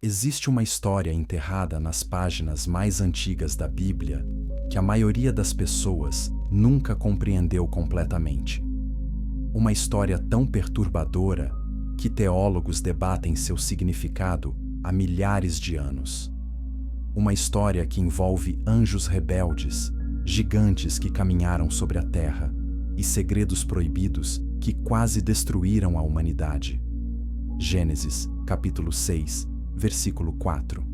Existe uma história enterrada nas páginas mais antigas da Bíblia que a maioria das pessoas nunca compreendeu completamente. Uma história tão perturbadora que teólogos debatem seu significado há milhares de anos. Uma história que envolve anjos rebeldes, gigantes que caminharam sobre a terra e segredos proibidos que quase destruíram a humanidade. Gênesis, capítulo 6, versículo 4.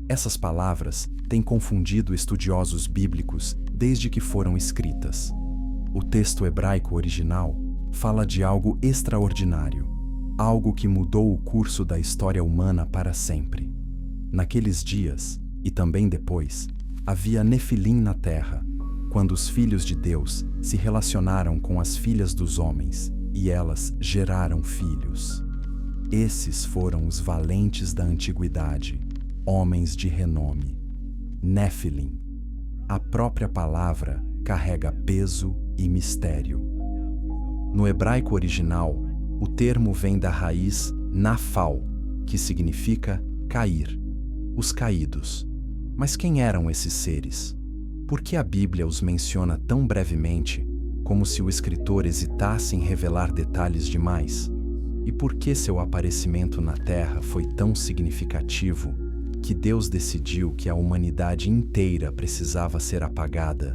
Essas palavras têm confundido estudiosos bíblicos desde que foram escritas. O texto hebraico original fala de algo extraordinário, algo que mudou o curso da história humana para sempre. Naqueles dias, e também depois, havia Nefilim na terra, quando os filhos de Deus se relacionaram com as filhas dos homens e elas geraram filhos. Esses foram os valentes da antiguidade, homens de renome. Nefilim. A própria palavra carrega peso e mistério. No hebraico original, o termo vem da raiz nafal, que significa cair, os caídos. Mas quem eram esses seres? Por que a Bíblia os menciona tão brevemente, como se o escritor hesitasse em revelar detalhes demais? E por que seu aparecimento na Terra foi tão significativo que Deus decidiu que a humanidade inteira precisava ser apagada?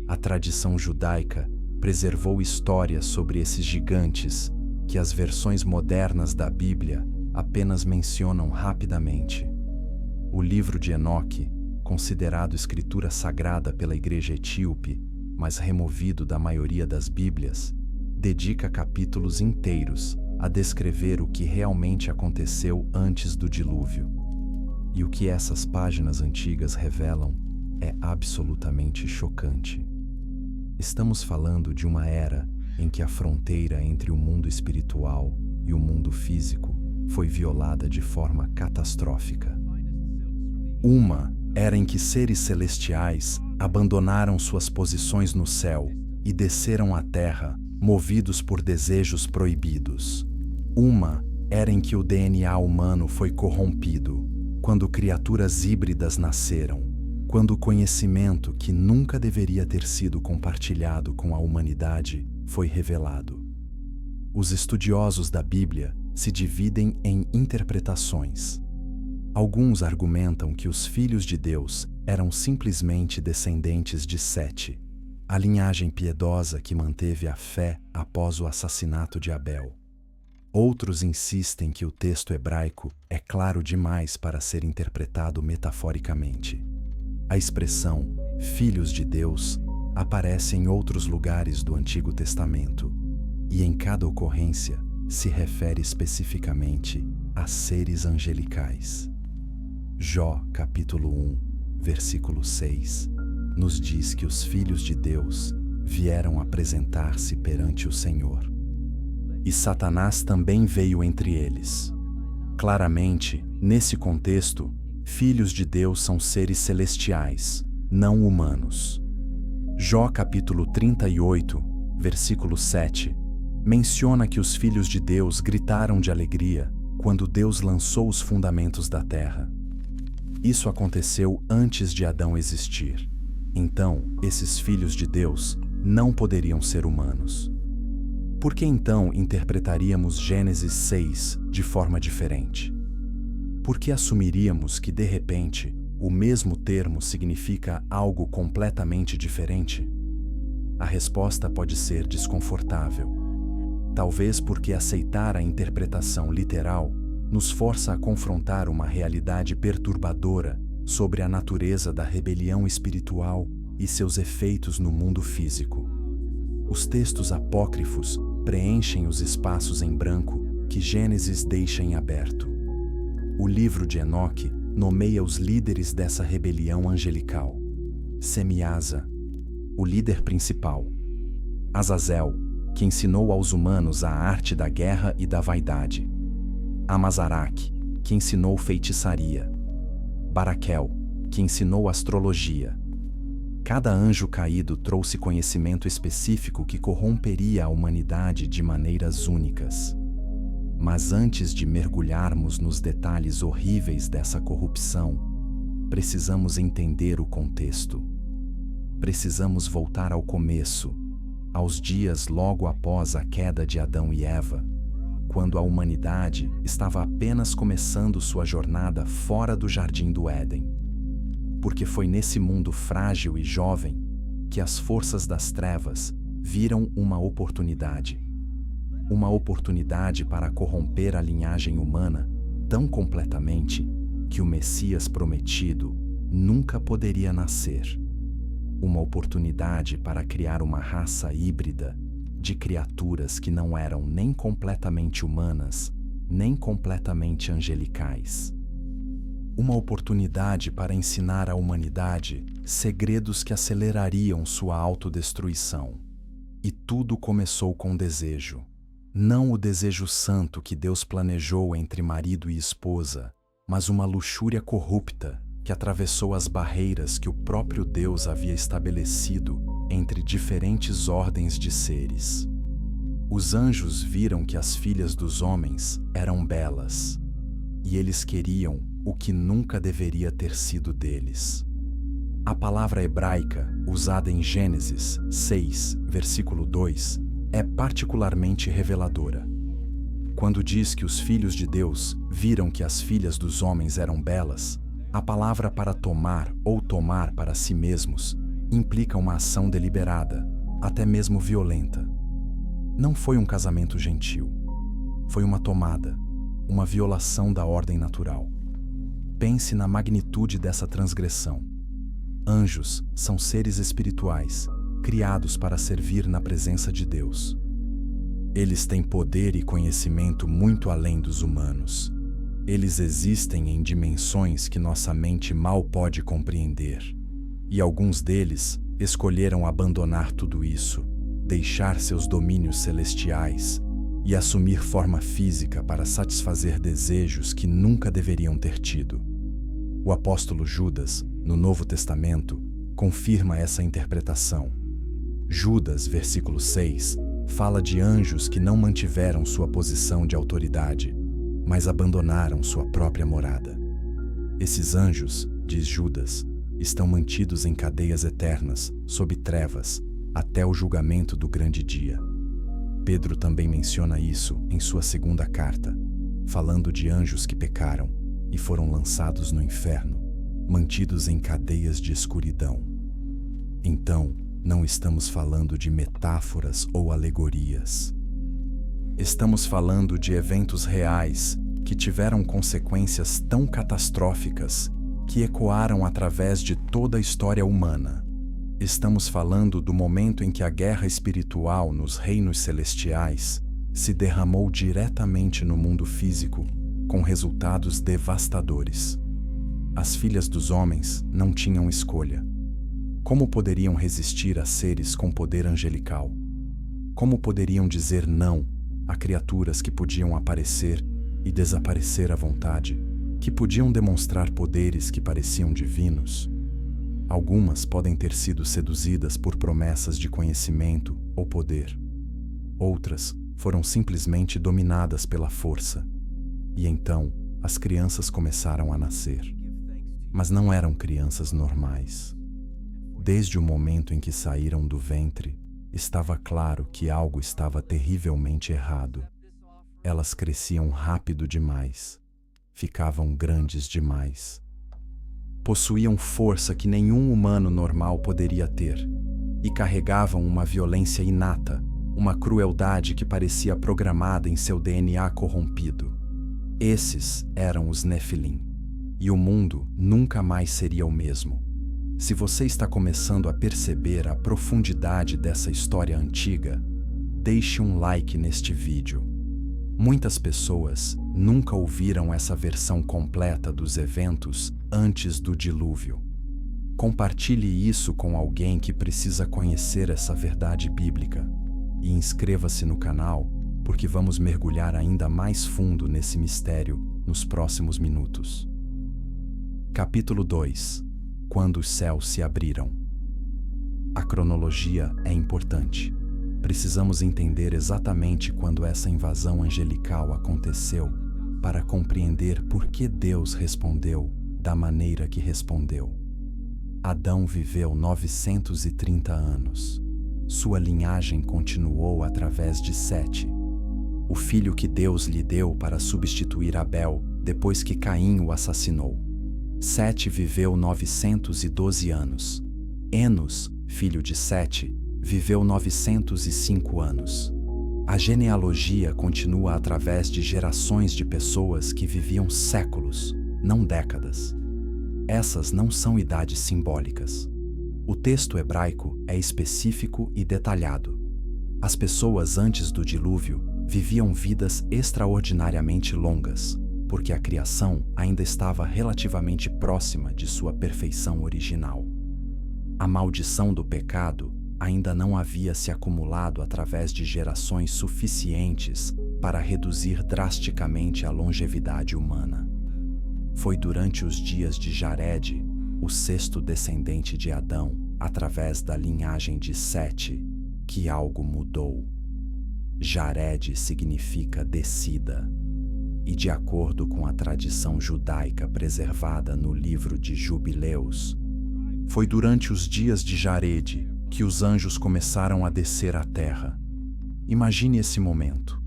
A tradição judaica preservou histórias sobre esses gigantes que as versões modernas da Bíblia apenas mencionam rapidamente. O livro de Enoque, considerado escritura sagrada pela Igreja etíope, mas removido da maioria das Bíblias, dedica capítulos inteiros a descrever o que realmente aconteceu antes do dilúvio. E o que essas páginas antigas revelam é absolutamente chocante. Estamos falando de uma era em que a fronteira entre o mundo espiritual e o mundo físico foi violada de forma catastrófica. Uma era em que seres celestiais abandonaram suas posições no céu e desceram à terra, movidos por desejos proibidos. Uma era em que o DNA humano foi corrompido, quando criaturas híbridas nasceram, quando o conhecimento que nunca deveria ter sido compartilhado com a humanidade foi revelado. Os estudiosos da Bíblia se dividem em interpretações. Alguns argumentam que os filhos de Deus eram simplesmente descendentes de Sete, a linhagem piedosa que manteve a fé após o assassinato de Abel. Outros insistem que o texto hebraico é claro demais para ser interpretado metaforicamente. A expressão filhos de Deus aparece em outros lugares do Antigo Testamento, e em cada ocorrência se refere especificamente a seres angelicais. Jó, capítulo 1, versículo 6, nos diz que os filhos de Deus vieram apresentar-se perante o Senhor. E Satanás também veio entre eles. Claramente, nesse contexto, filhos de Deus são seres celestiais, não humanos. Jó capítulo 38, versículo 7, menciona que os filhos de Deus gritaram de alegria quando Deus lançou os fundamentos da terra. Isso aconteceu antes de Adão existir. Então, esses filhos de Deus não poderiam ser humanos. Por que então interpretaríamos Gênesis 6 de forma diferente? Por que assumiríamos que, de repente, o mesmo termo significa algo completamente diferente? A resposta pode ser desconfortável. Talvez porque aceitar a interpretação literal nos força a confrontar uma realidade perturbadora sobre a natureza da rebelião espiritual e seus efeitos no mundo físico. Os textos apócrifos preenchem os espaços em branco que Gênesis deixa em aberto. O livro de Enoque nomeia os líderes dessa rebelião angelical. Semiasa, o líder principal. Azazel, que ensinou aos humanos a arte da guerra e da vaidade. Amazaraque, que ensinou feitiçaria. Baraquel, que ensinou astrologia. Cada anjo caído trouxe conhecimento específico que corromperia a humanidade de maneiras únicas. Mas antes de mergulharmos nos detalhes horríveis dessa corrupção, precisamos entender o contexto. Precisamos voltar ao começo, aos dias logo após a queda de Adão e Eva, quando a humanidade estava apenas começando sua jornada fora do Jardim do Éden. Porque foi nesse mundo frágil e jovem que as forças das trevas viram uma oportunidade. Uma oportunidade para corromper a linhagem humana tão completamente que o Messias prometido nunca poderia nascer. Uma oportunidade para criar uma raça híbrida de criaturas que não eram nem completamente humanas, nem completamente angelicais. Uma oportunidade para ensinar à humanidade segredos que acelerariam sua autodestruição. E tudo começou com desejo. Não o desejo santo que Deus planejou entre marido e esposa, mas uma luxúria corrupta que atravessou as barreiras que o próprio Deus havia estabelecido entre diferentes ordens de seres. Os anjos viram que as filhas dos homens eram belas, e eles queriam o que nunca deveria ter sido deles. A palavra hebraica, usada em Gênesis 6, versículo 2, é particularmente reveladora. Quando diz que os filhos de Deus viram que as filhas dos homens eram belas, a palavra para tomar ou tomar para si mesmos implica uma ação deliberada, até mesmo violenta. Não foi um casamento gentil. Foi uma tomada, uma violação da ordem natural. Pense na magnitude dessa transgressão. Anjos são seres espirituais, criados para servir na presença de Deus. Eles têm poder e conhecimento muito além dos humanos. Eles existem em dimensões que nossa mente mal pode compreender. E alguns deles escolheram abandonar tudo isso, deixar seus domínios celestiais e assumir forma física para satisfazer desejos que nunca deveriam ter tido. O apóstolo Judas, no Novo Testamento, confirma essa interpretação. Judas, versículo 6, fala de anjos que não mantiveram sua posição de autoridade, mas abandonaram sua própria morada. Esses anjos, diz Judas, estão mantidos em cadeias eternas, sob trevas, até o julgamento do grande dia. Pedro também menciona isso em sua segunda carta, falando de anjos que pecaram e foram lançados no inferno, mantidos em cadeias de escuridão. Então, não estamos falando de metáforas ou alegorias. Estamos falando de eventos reais que tiveram consequências tão catastróficas que ecoaram através de toda a história humana. Estamos falando do momento em que a guerra espiritual nos reinos celestiais se derramou diretamente no mundo físico, com resultados devastadores. As filhas dos homens não tinham escolha. Como poderiam resistir a seres com poder angelical? Como poderiam dizer não a criaturas que podiam aparecer e desaparecer à vontade, que podiam demonstrar poderes que pareciam divinos? Algumas podem ter sido seduzidas por promessas de conhecimento ou poder. Outras foram simplesmente dominadas pela força. E então, as crianças começaram a nascer. Mas não eram crianças normais. Desde o momento em que saíram do ventre, estava claro que algo estava terrivelmente errado. Elas cresciam rápido demais. Ficavam grandes demais. Possuíam força que nenhum humano normal poderia ter, e carregavam uma violência inata, uma crueldade que parecia programada em seu DNA corrompido. Esses eram os Nefilim, e o mundo nunca mais seria o mesmo. Se você está começando a perceber a profundidade dessa história antiga, deixe um like neste vídeo. Muitas pessoas nunca ouviram essa versão completa dos eventos antes do dilúvio. Compartilhe isso com alguém que precisa conhecer essa verdade bíblica e inscreva-se no canal, porque vamos mergulhar ainda mais fundo nesse mistério nos próximos minutos. Capítulo 2. Quando os céus se abriram. A cronologia é importante. Precisamos entender exatamente quando essa invasão angelical aconteceu para compreender por que Deus respondeu da maneira que respondeu. Adão viveu 930 anos. Sua linhagem continuou através de Sete, o filho que Deus lhe deu para substituir Abel depois que Caim o assassinou. Sete viveu 912 anos. Enos, filho de Sete, viveu 905 anos. A genealogia continua através de gerações de pessoas que viviam séculos, não décadas. Essas não são idades simbólicas. O texto hebraico é específico e detalhado. As pessoas antes do dilúvio viviam vidas extraordinariamente longas, porque a criação ainda estava relativamente próxima de sua perfeição original. A maldição do pecado ainda não havia se acumulado através de gerações suficientes para reduzir drasticamente a longevidade humana. Foi durante os dias de Jared, o sexto descendente de Adão, através da linhagem de Sete, que algo mudou. Jared significa descida, e de acordo com a tradição judaica preservada no livro de Jubileus, foi durante os dias de Jared que os anjos começaram a descer à terra. Imagine esse momento.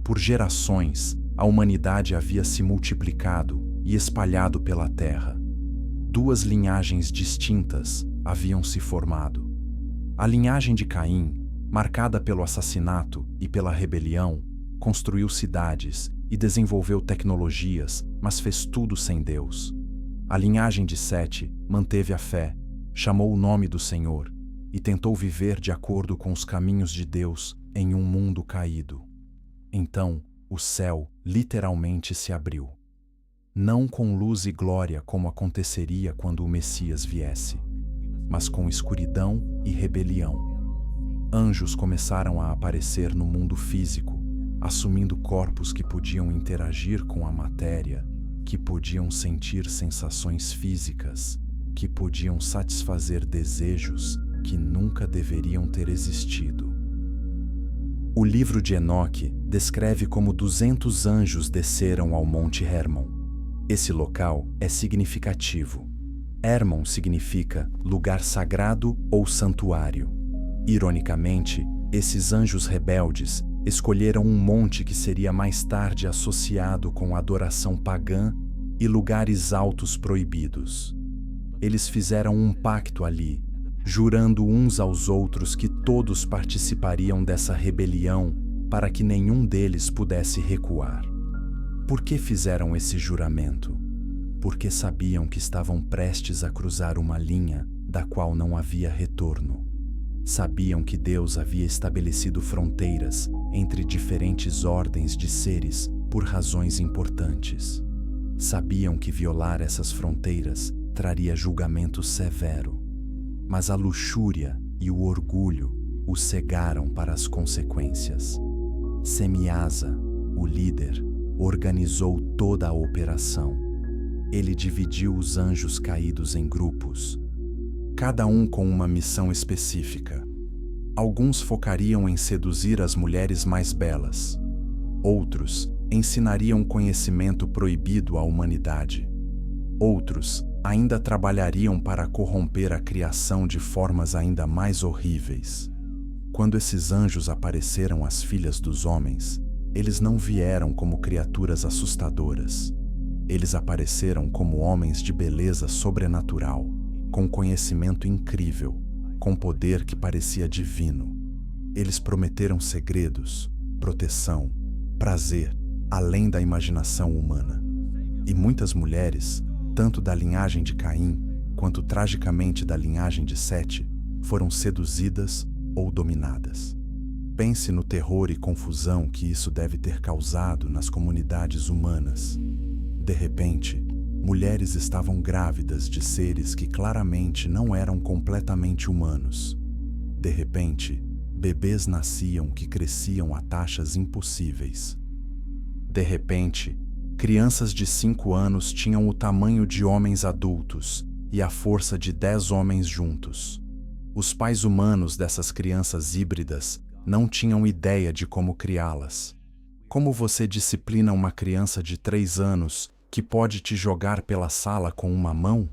Por gerações, a humanidade havia se multiplicado e espalhado pela terra. Duas linhagens distintas haviam se formado. A linhagem de Caim, marcada pelo assassinato e pela rebelião, construiu cidades e desenvolveu tecnologias, mas fez tudo sem Deus. A linhagem de Sete manteve a fé, chamou o nome do Senhor e tentou viver de acordo com os caminhos de Deus em um mundo caído. Então, o céu literalmente se abriu. Não com luz e glória como aconteceria quando o Messias viesse, mas com escuridão e rebelião. Anjos começaram a aparecer no mundo físico, assumindo corpos que podiam interagir com a matéria, que podiam sentir sensações físicas, que podiam satisfazer desejos que nunca deveriam ter existido. O livro de Enoque descreve como 200 anjos desceram ao Monte Hermon. Esse local é significativo. Hermon significa lugar sagrado ou santuário. Ironicamente, esses anjos rebeldes escolheram um monte que seria mais tarde associado com adoração pagã e lugares altos proibidos. Eles fizeram um pacto ali, jurando uns aos outros que todos participariam dessa rebelião para que nenhum deles pudesse recuar. Por que fizeram esse juramento? Porque sabiam que estavam prestes a cruzar uma linha da qual não havia retorno. Sabiam que Deus havia estabelecido fronteiras entre diferentes ordens de seres por razões importantes. Sabiam que violar essas fronteiras traria julgamento severo. Mas a luxúria e o orgulho os cegaram para as consequências. Semiasa, o líder, organizou toda a operação. Ele dividiu os anjos caídos em grupos, cada um com uma missão específica. Alguns focariam em seduzir as mulheres mais belas. Outros ensinariam conhecimento proibido à humanidade. Outros ainda trabalhariam para corromper a criação de formas ainda mais horríveis. Quando esses anjos apareceram às filhas dos homens, eles não vieram como criaturas assustadoras. Eles apareceram como homens de beleza sobrenatural, com conhecimento incrível, com poder que parecia divino. Eles prometeram segredos, proteção, prazer, além da imaginação humana. E muitas mulheres, tanto da linhagem de Caim, quanto tragicamente da linhagem de Sete, foram seduzidas ou dominadas. Pense no terror e confusão que isso deve ter causado nas comunidades humanas. De repente, mulheres estavam grávidas de seres que claramente não eram completamente humanos. De repente, bebês nasciam que cresciam a taxas impossíveis. De repente, crianças de 5 anos tinham o tamanho de homens adultos e a força de 10 homens juntos. Os pais humanos dessas crianças híbridas não tinham ideia de como criá-las. Como você disciplina uma criança de 3 anos que pode te jogar pela sala com uma mão?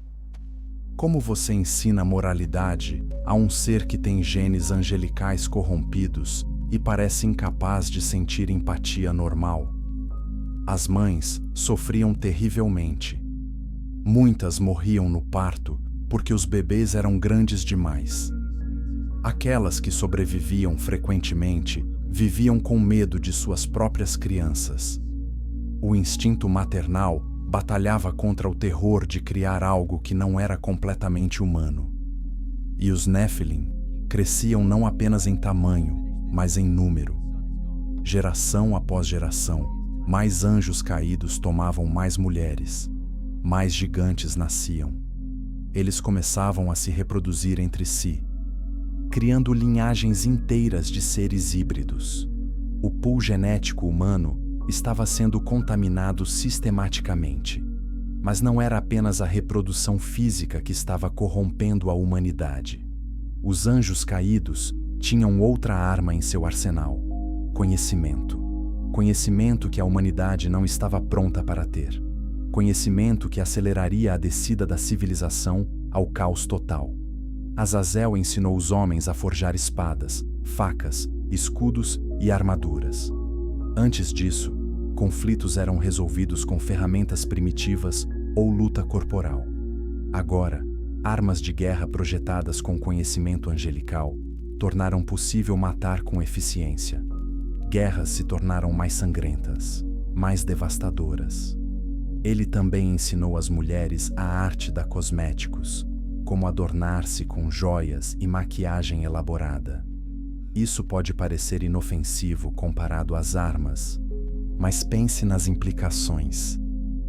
Como você ensina moralidade a um ser que tem genes angelicais corrompidos e parece incapaz de sentir empatia normal? As mães sofriam terrivelmente. Muitas morriam no parto porque os bebês eram grandes demais. Aquelas que sobreviviam frequentemente viviam com medo de suas próprias crianças. O instinto maternal batalhava contra o terror de criar algo que não era completamente humano. E os Nephilim cresciam não apenas em tamanho, mas em número. Geração após geração, mais anjos caídos tomavam mais mulheres, mais gigantes nasciam. Eles começavam a se reproduzir entre si, criando linhagens inteiras de seres híbridos. O pool genético humano estava sendo contaminado sistematicamente. Mas não era apenas a reprodução física que estava corrompendo a humanidade. Os anjos caídos tinham outra arma em seu arsenal: conhecimento. Conhecimento que a humanidade não estava pronta para ter. Conhecimento que aceleraria a descida da civilização ao caos total. Azazel ensinou os homens a forjar espadas, facas, escudos e armaduras. Antes disso, conflitos eram resolvidos com ferramentas primitivas ou luta corporal. Agora, armas de guerra projetadas com conhecimento angelical tornaram possível matar com eficiência. Guerras se tornaram mais sangrentas, mais devastadoras. Ele também ensinou às mulheres a arte da cosméticos, como adornar-se com joias e maquiagem elaborada. Isso pode parecer inofensivo comparado às armas, mas pense nas implicações.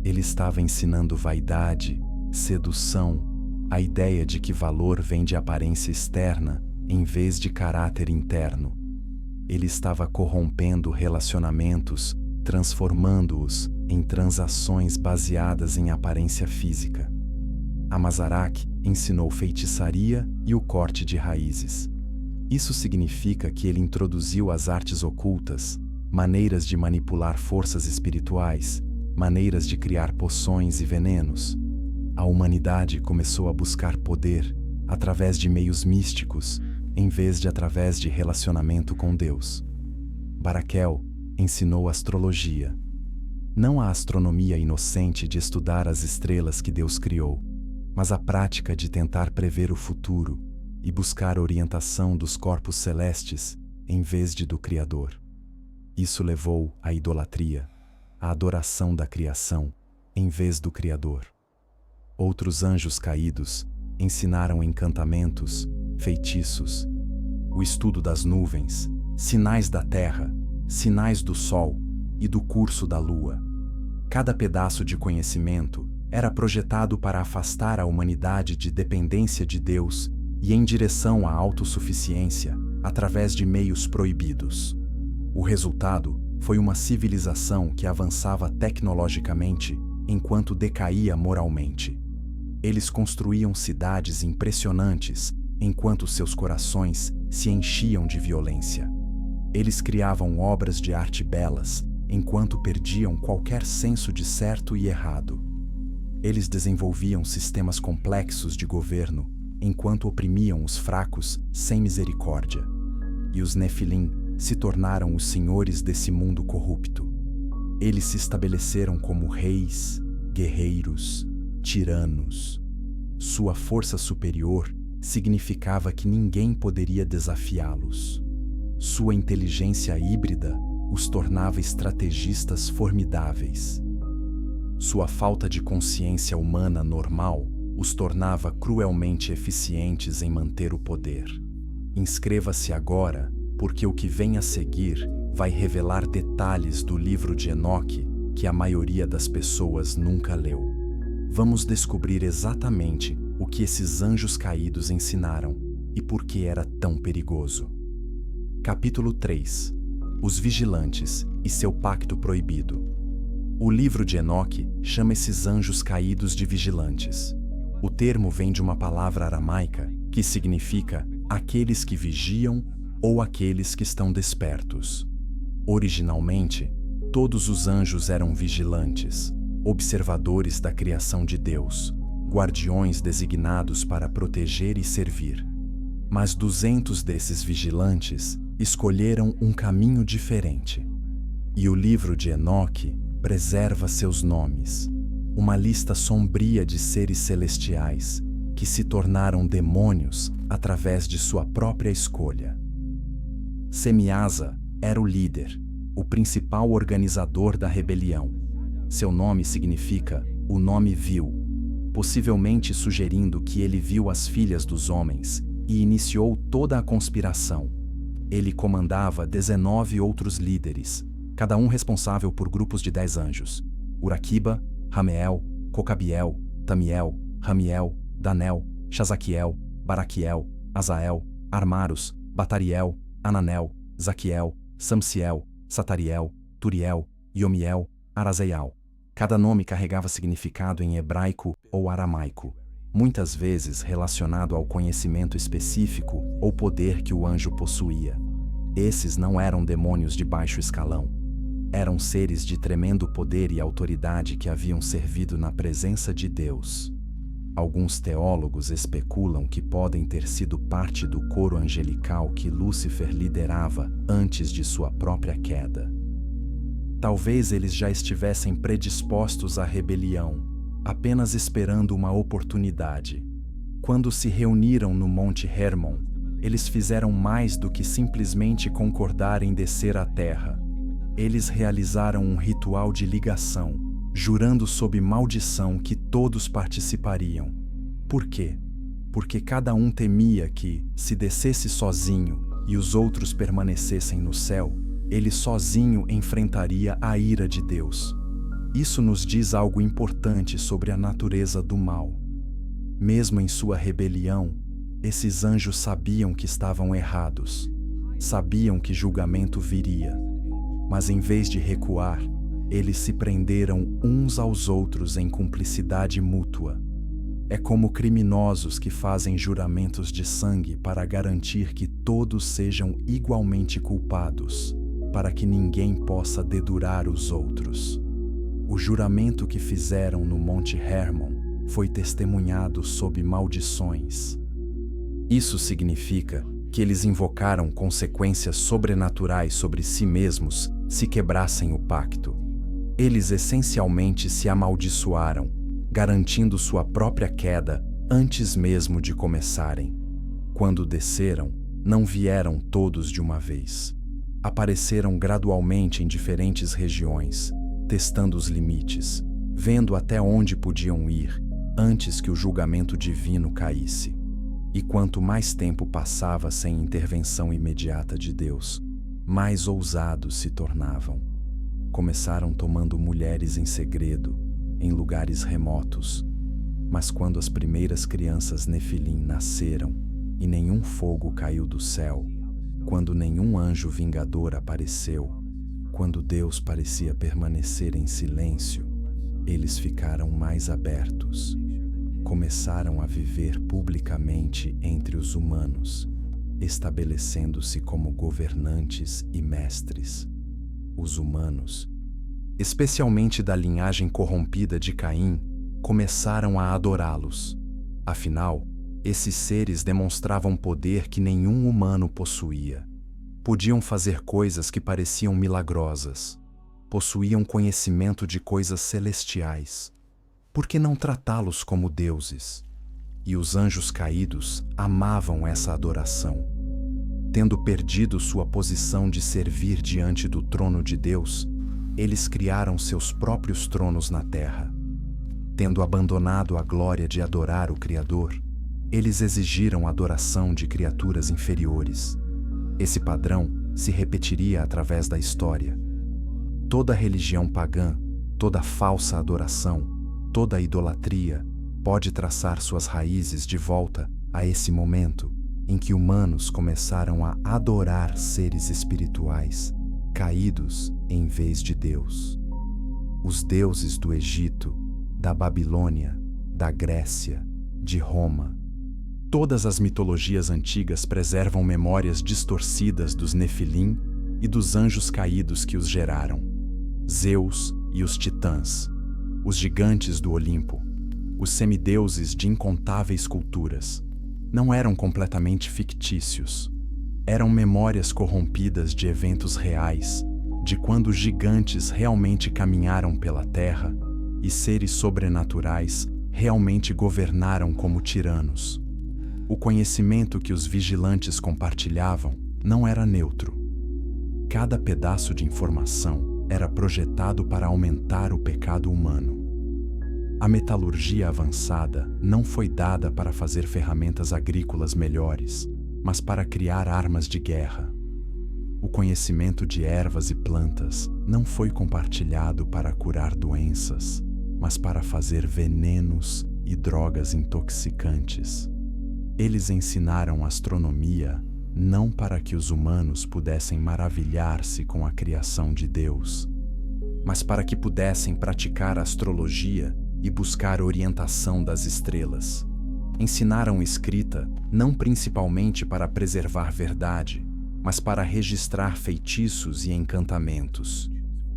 Ele estava ensinando vaidade, sedução, a ideia de que valor vem de aparência externa em vez de caráter interno. Ele estava corrompendo relacionamentos, transformando-os em transações baseadas em aparência física. Amazarak ensinou feitiçaria e o corte de raízes. Isso significa que ele introduziu as artes ocultas, maneiras de manipular forças espirituais, maneiras de criar poções e venenos. A humanidade começou a buscar poder através de meios místicos, em vez de através de relacionamento com Deus. Barakel ensinou astrologia. Não a astronomia inocente de estudar as estrelas que Deus criou, mas a prática de tentar prever o futuro e buscar orientação dos corpos celestes em vez de do Criador. Isso levou à idolatria, à adoração da criação em vez do Criador. Outros anjos caídos ensinaram encantamentos, feitiços, o estudo das nuvens, sinais da terra, sinais do sol e do curso da lua. Cada pedaço de conhecimento era projetado para afastar a humanidade de dependência de Deus e em direção à autossuficiência através de meios proibidos. O resultado foi uma civilização que avançava tecnologicamente enquanto decaía moralmente. Eles construíam cidades impressionantes enquanto seus corações se enchiam de violência. Eles criavam obras de arte belas enquanto perdiam qualquer senso de certo e errado. Eles desenvolviam sistemas complexos de governo enquanto oprimiam os fracos sem misericórdia. E os Nefilim se tornaram os senhores desse mundo corrupto. Eles se estabeleceram como reis, guerreiros, tiranos. Sua força superior significava que ninguém poderia desafiá-los. Sua inteligência híbrida os tornava estrategistas formidáveis. Sua falta de consciência humana normal os tornava cruelmente eficientes em manter o poder. Inscreva-se agora, porque o que vem a seguir vai revelar detalhes do livro de Enoque que a maioria das pessoas nunca leu. Vamos descobrir exatamente o que esses anjos caídos ensinaram e por que era tão perigoso. Capítulo 3. Os Vigilantes e seu Pacto Proibido. O livro de Enoque chama esses anjos caídos de vigilantes. O termo vem de uma palavra aramaica que significa aqueles que vigiam ou aqueles que estão despertos. Originalmente, todos os anjos eram vigilantes, observadores da criação de Deus, guardiões designados para proteger e servir. Mas 200 desses vigilantes escolheram um caminho diferente. E o livro de Enoque preserva seus nomes, uma lista sombria de seres celestiais que se tornaram demônios através de sua própria escolha. Semiasa era o líder, o principal organizador da rebelião. Seu nome significa "o nome vil", possivelmente sugerindo que ele viu as filhas dos homens e iniciou toda a conspiração. Ele comandava 19 outros líderes, cada um responsável por grupos de 10 anjos: Uraquiba, Rameel, Cocabiel, Tamiel, Ramiel, Danel, Shazaquiel, Baraquiel, Azael, Armaros, Batariel, Ananel, Zaquiel, Samsiel, Satariel, Turiel, Yomiel, Arazeial. Cada nome carregava significado em hebraico ou aramaico, muitas vezes relacionado ao conhecimento específico ou poder que o anjo possuía. Esses não eram demônios de baixo escalão. Eram seres de tremendo poder e autoridade que haviam servido na presença de Deus. Alguns teólogos especulam que podem ter sido parte do coro angelical que Lúcifer liderava antes de sua própria queda. Talvez eles já estivessem predispostos à rebelião, apenas esperando uma oportunidade. Quando se reuniram no Monte Hermon, eles fizeram mais do que simplesmente concordar em descer à terra. Eles realizaram um ritual de ligação, jurando sob maldição que todos participariam. Por quê? Porque cada um temia que, se descesse sozinho e os outros permanecessem no céu, ele sozinho enfrentaria a ira de Deus. Isso nos diz algo importante sobre a natureza do mal. Mesmo em sua rebelião, esses anjos sabiam que estavam errados. Sabiam que julgamento viria. Mas em vez de recuar, eles se prenderam uns aos outros em cumplicidade mútua. É como criminosos que fazem juramentos de sangue para garantir que todos sejam igualmente culpados, para que ninguém possa dedurar os outros. O juramento que fizeram no Monte Hermon foi testemunhado sob maldições. Isso significa que eles invocaram consequências sobrenaturais sobre si mesmos se quebrassem o pacto. Eles essencialmente se amaldiçoaram, garantindo sua própria queda antes mesmo de começarem. Quando desceram, não vieram todos de uma vez. Apareceram gradualmente em diferentes regiões, testando os limites, vendo até onde podiam ir antes que o julgamento divino caísse. E quanto mais tempo passava sem intervenção imediata de Deus, mais ousados se tornavam. Começaram tomando mulheres em segredo, em lugares remotos. Mas quando as primeiras crianças Nefilim nasceram e nenhum fogo caiu do céu, quando nenhum anjo vingador apareceu, quando Deus parecia permanecer em silêncio, eles ficaram mais abertos. Começaram a viver publicamente entre os humanos, estabelecendo-se como governantes e mestres. Os humanos, especialmente da linhagem corrompida de Caim, começaram a adorá-los. Afinal, esses seres demonstravam poder que nenhum humano possuía. Podiam fazer coisas que pareciam milagrosas. Possuíam conhecimento de coisas celestiais. Por que não tratá-los como deuses? E os anjos caídos amavam essa adoração. Tendo perdido sua posição de servir diante do trono de Deus, eles criaram seus próprios tronos na terra. Tendo abandonado a glória de adorar o Criador, eles exigiram adoração de criaturas inferiores. Esse padrão se repetiria através da história. Toda religião pagã, toda falsa adoração, toda idolatria pode traçar suas raízes de volta a esse momento em que humanos começaram a adorar seres espirituais caídos em vez de Deus. Os deuses do Egito, da Babilônia, da Grécia, de Roma. Todas as mitologias antigas preservam memórias distorcidas dos Nefilim e dos anjos caídos que os geraram. Zeus e os titãs, os gigantes do Olimpo, os semideuses de incontáveis culturas, não eram completamente fictícios. Eram memórias corrompidas de eventos reais, de quando gigantes realmente caminharam pela terra e seres sobrenaturais realmente governaram como tiranos. O conhecimento que os vigilantes compartilhavam não era neutro. Cada pedaço de informação era projetado para aumentar o pecado humano. A metalurgia avançada não foi dada para fazer ferramentas agrícolas melhores, mas para criar armas de guerra. O conhecimento de ervas e plantas não foi compartilhado para curar doenças, mas para fazer venenos e drogas intoxicantes. Eles ensinaram astronomia não para que os humanos pudessem maravilhar-se com a criação de Deus, mas para que pudessem praticar astrologia e buscar orientação das estrelas. Ensinaram escrita não principalmente para preservar verdade, mas para registrar feitiços e encantamentos.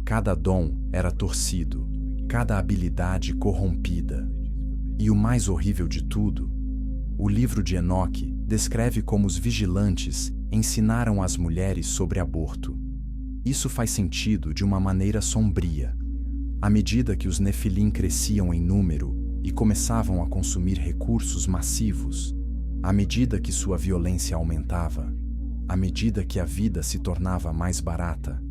Cada dom era torcido, cada habilidade corrompida. E o mais horrível de tudo, o livro de Enoque descreve como os vigilantes ensinaram as mulheres sobre aborto. Isso faz sentido de uma maneira sombria. À medida que os Nefilim cresciam em número e começavam a consumir recursos massivos, à medida que sua violência aumentava, à medida que a vida se tornava mais barata,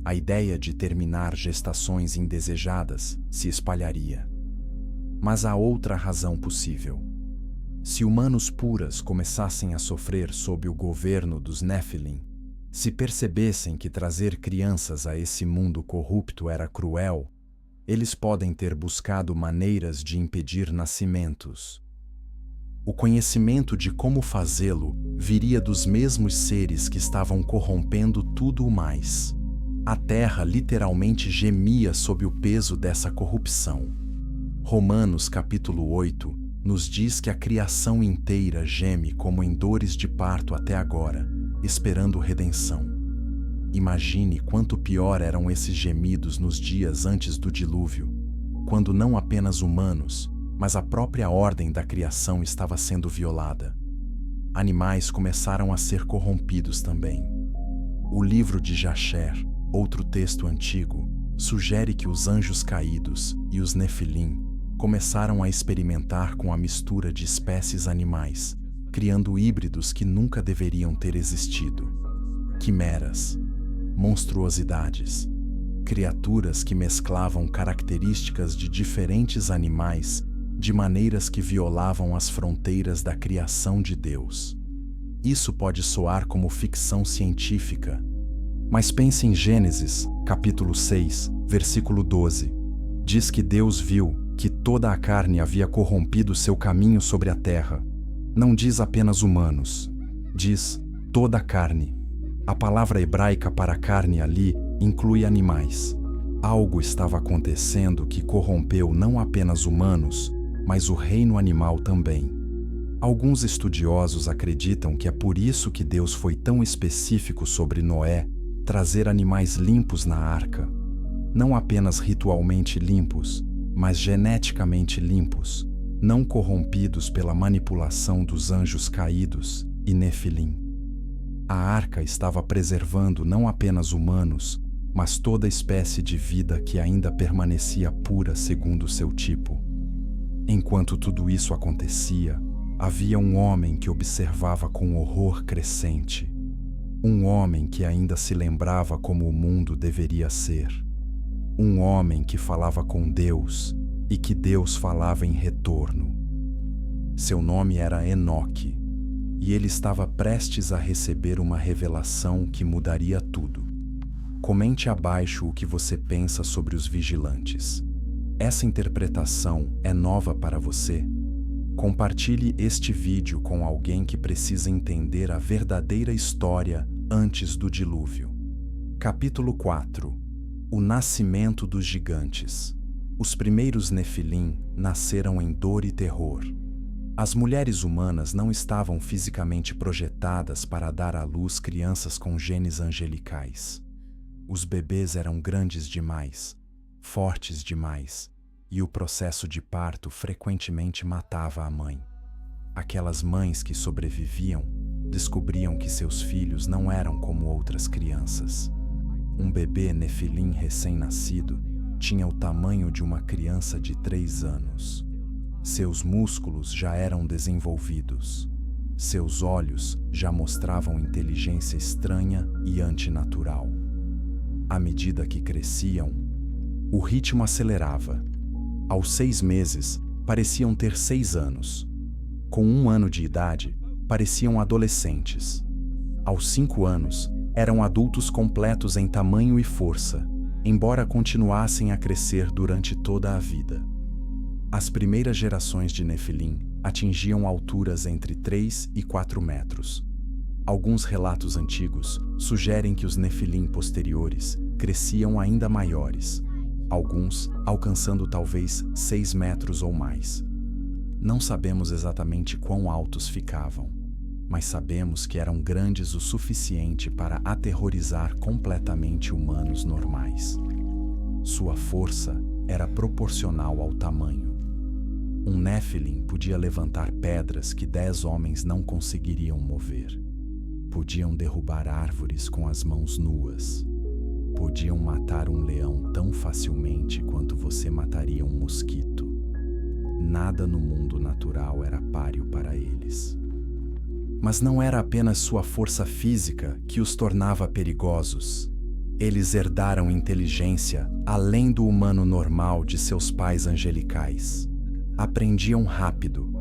a ideia de terminar gestações indesejadas se espalharia. Mas há outra razão possível. Se humanos puras começassem a sofrer sob o governo dos Nefilim, se percebessem que trazer crianças a esse mundo corrupto era cruel, eles podem ter buscado maneiras de impedir nascimentos. O conhecimento de como fazê-lo viria dos mesmos seres que estavam corrompendo tudo o mais. A terra literalmente gemia sob o peso dessa corrupção. Romanos capítulo 8 nos diz que a criação inteira geme como em dores de parto até agora, esperando redenção. Imagine quanto pior eram esses gemidos nos dias antes do dilúvio, quando não apenas humanos, mas a própria ordem da criação estava sendo violada. Animais começaram a ser corrompidos também. O livro de Jasher, outro texto antigo, sugere que os anjos caídos e os Nefilim começaram a experimentar com a mistura de espécies animais, criando híbridos que nunca deveriam ter existido. Quimeras, monstruosidades, criaturas que mesclavam características de diferentes animais de maneiras que violavam as fronteiras da criação de Deus. Isso pode soar como ficção científica, mas pense em Gênesis, capítulo 6, versículo 12. Diz que Deus viu que toda a carne havia corrompido seu caminho sobre a terra. Não diz apenas humanos, diz toda a carne. A palavra hebraica para carne ali inclui animais. Algo estava acontecendo que corrompeu não apenas humanos, mas o reino animal também. Alguns estudiosos acreditam que é por isso que Deus foi tão específico sobre Noé trazer animais limpos na arca. Não apenas ritualmente limpos, mas geneticamente limpos, não corrompidos pela manipulação dos anjos caídos e Nefilim. A arca estava preservando não apenas humanos, mas toda espécie de vida que ainda permanecia pura segundo seu tipo. Enquanto tudo isso acontecia, havia um homem que observava com horror crescente. Um homem que ainda se lembrava como o mundo deveria ser. Um homem que falava com Deus e que Deus falava em retorno. Seu nome era Enoque, e ele estava prestes a receber uma revelação que mudaria tudo. Comente abaixo o que você pensa sobre os vigilantes. Essa interpretação é nova para você? Compartilhe este vídeo com alguém que precisa entender a verdadeira história antes do dilúvio. Capítulo 4. O nascimento dos gigantes. Os primeiros Nefilim nasceram em dor e terror. As mulheres humanas não estavam fisicamente projetadas para dar à luz crianças com genes angelicais. Os bebês eram grandes demais, fortes demais, e o processo de parto frequentemente matava a mãe. Aquelas mães que sobreviviam descobriam que seus filhos não eram como outras crianças. Um bebê nefilim recém-nascido tinha o tamanho de uma criança de 3 anos. Seus músculos já eram desenvolvidos. Seus olhos já mostravam inteligência estranha e antinatural. À medida que cresciam, o ritmo acelerava. Aos 6 meses, pareciam ter 6 anos. Com 1 ano de idade, pareciam adolescentes. Aos 5 anos, eram adultos completos em tamanho e força, embora continuassem a crescer durante toda a vida. As primeiras gerações de Nefilim atingiam alturas entre 3 e 4 metros. Alguns relatos antigos sugerem que os Nefilim posteriores cresciam ainda maiores, alguns alcançando talvez 6 metros ou mais. Não sabemos exatamente quão altos ficavam, mas sabemos que eram grandes o suficiente para aterrorizar completamente humanos normais. Sua força era proporcional ao tamanho. Um Nefilim podia levantar pedras que 10 homens não conseguiriam mover. Podiam derrubar árvores com as mãos nuas. Podiam matar um leão tão facilmente quanto você mataria um mosquito. Nada no mundo natural era páreo para eles. Mas não era apenas sua força física que os tornava perigosos. Eles herdaram inteligência além do humano normal de seus pais angelicais. Aprendiam rápido,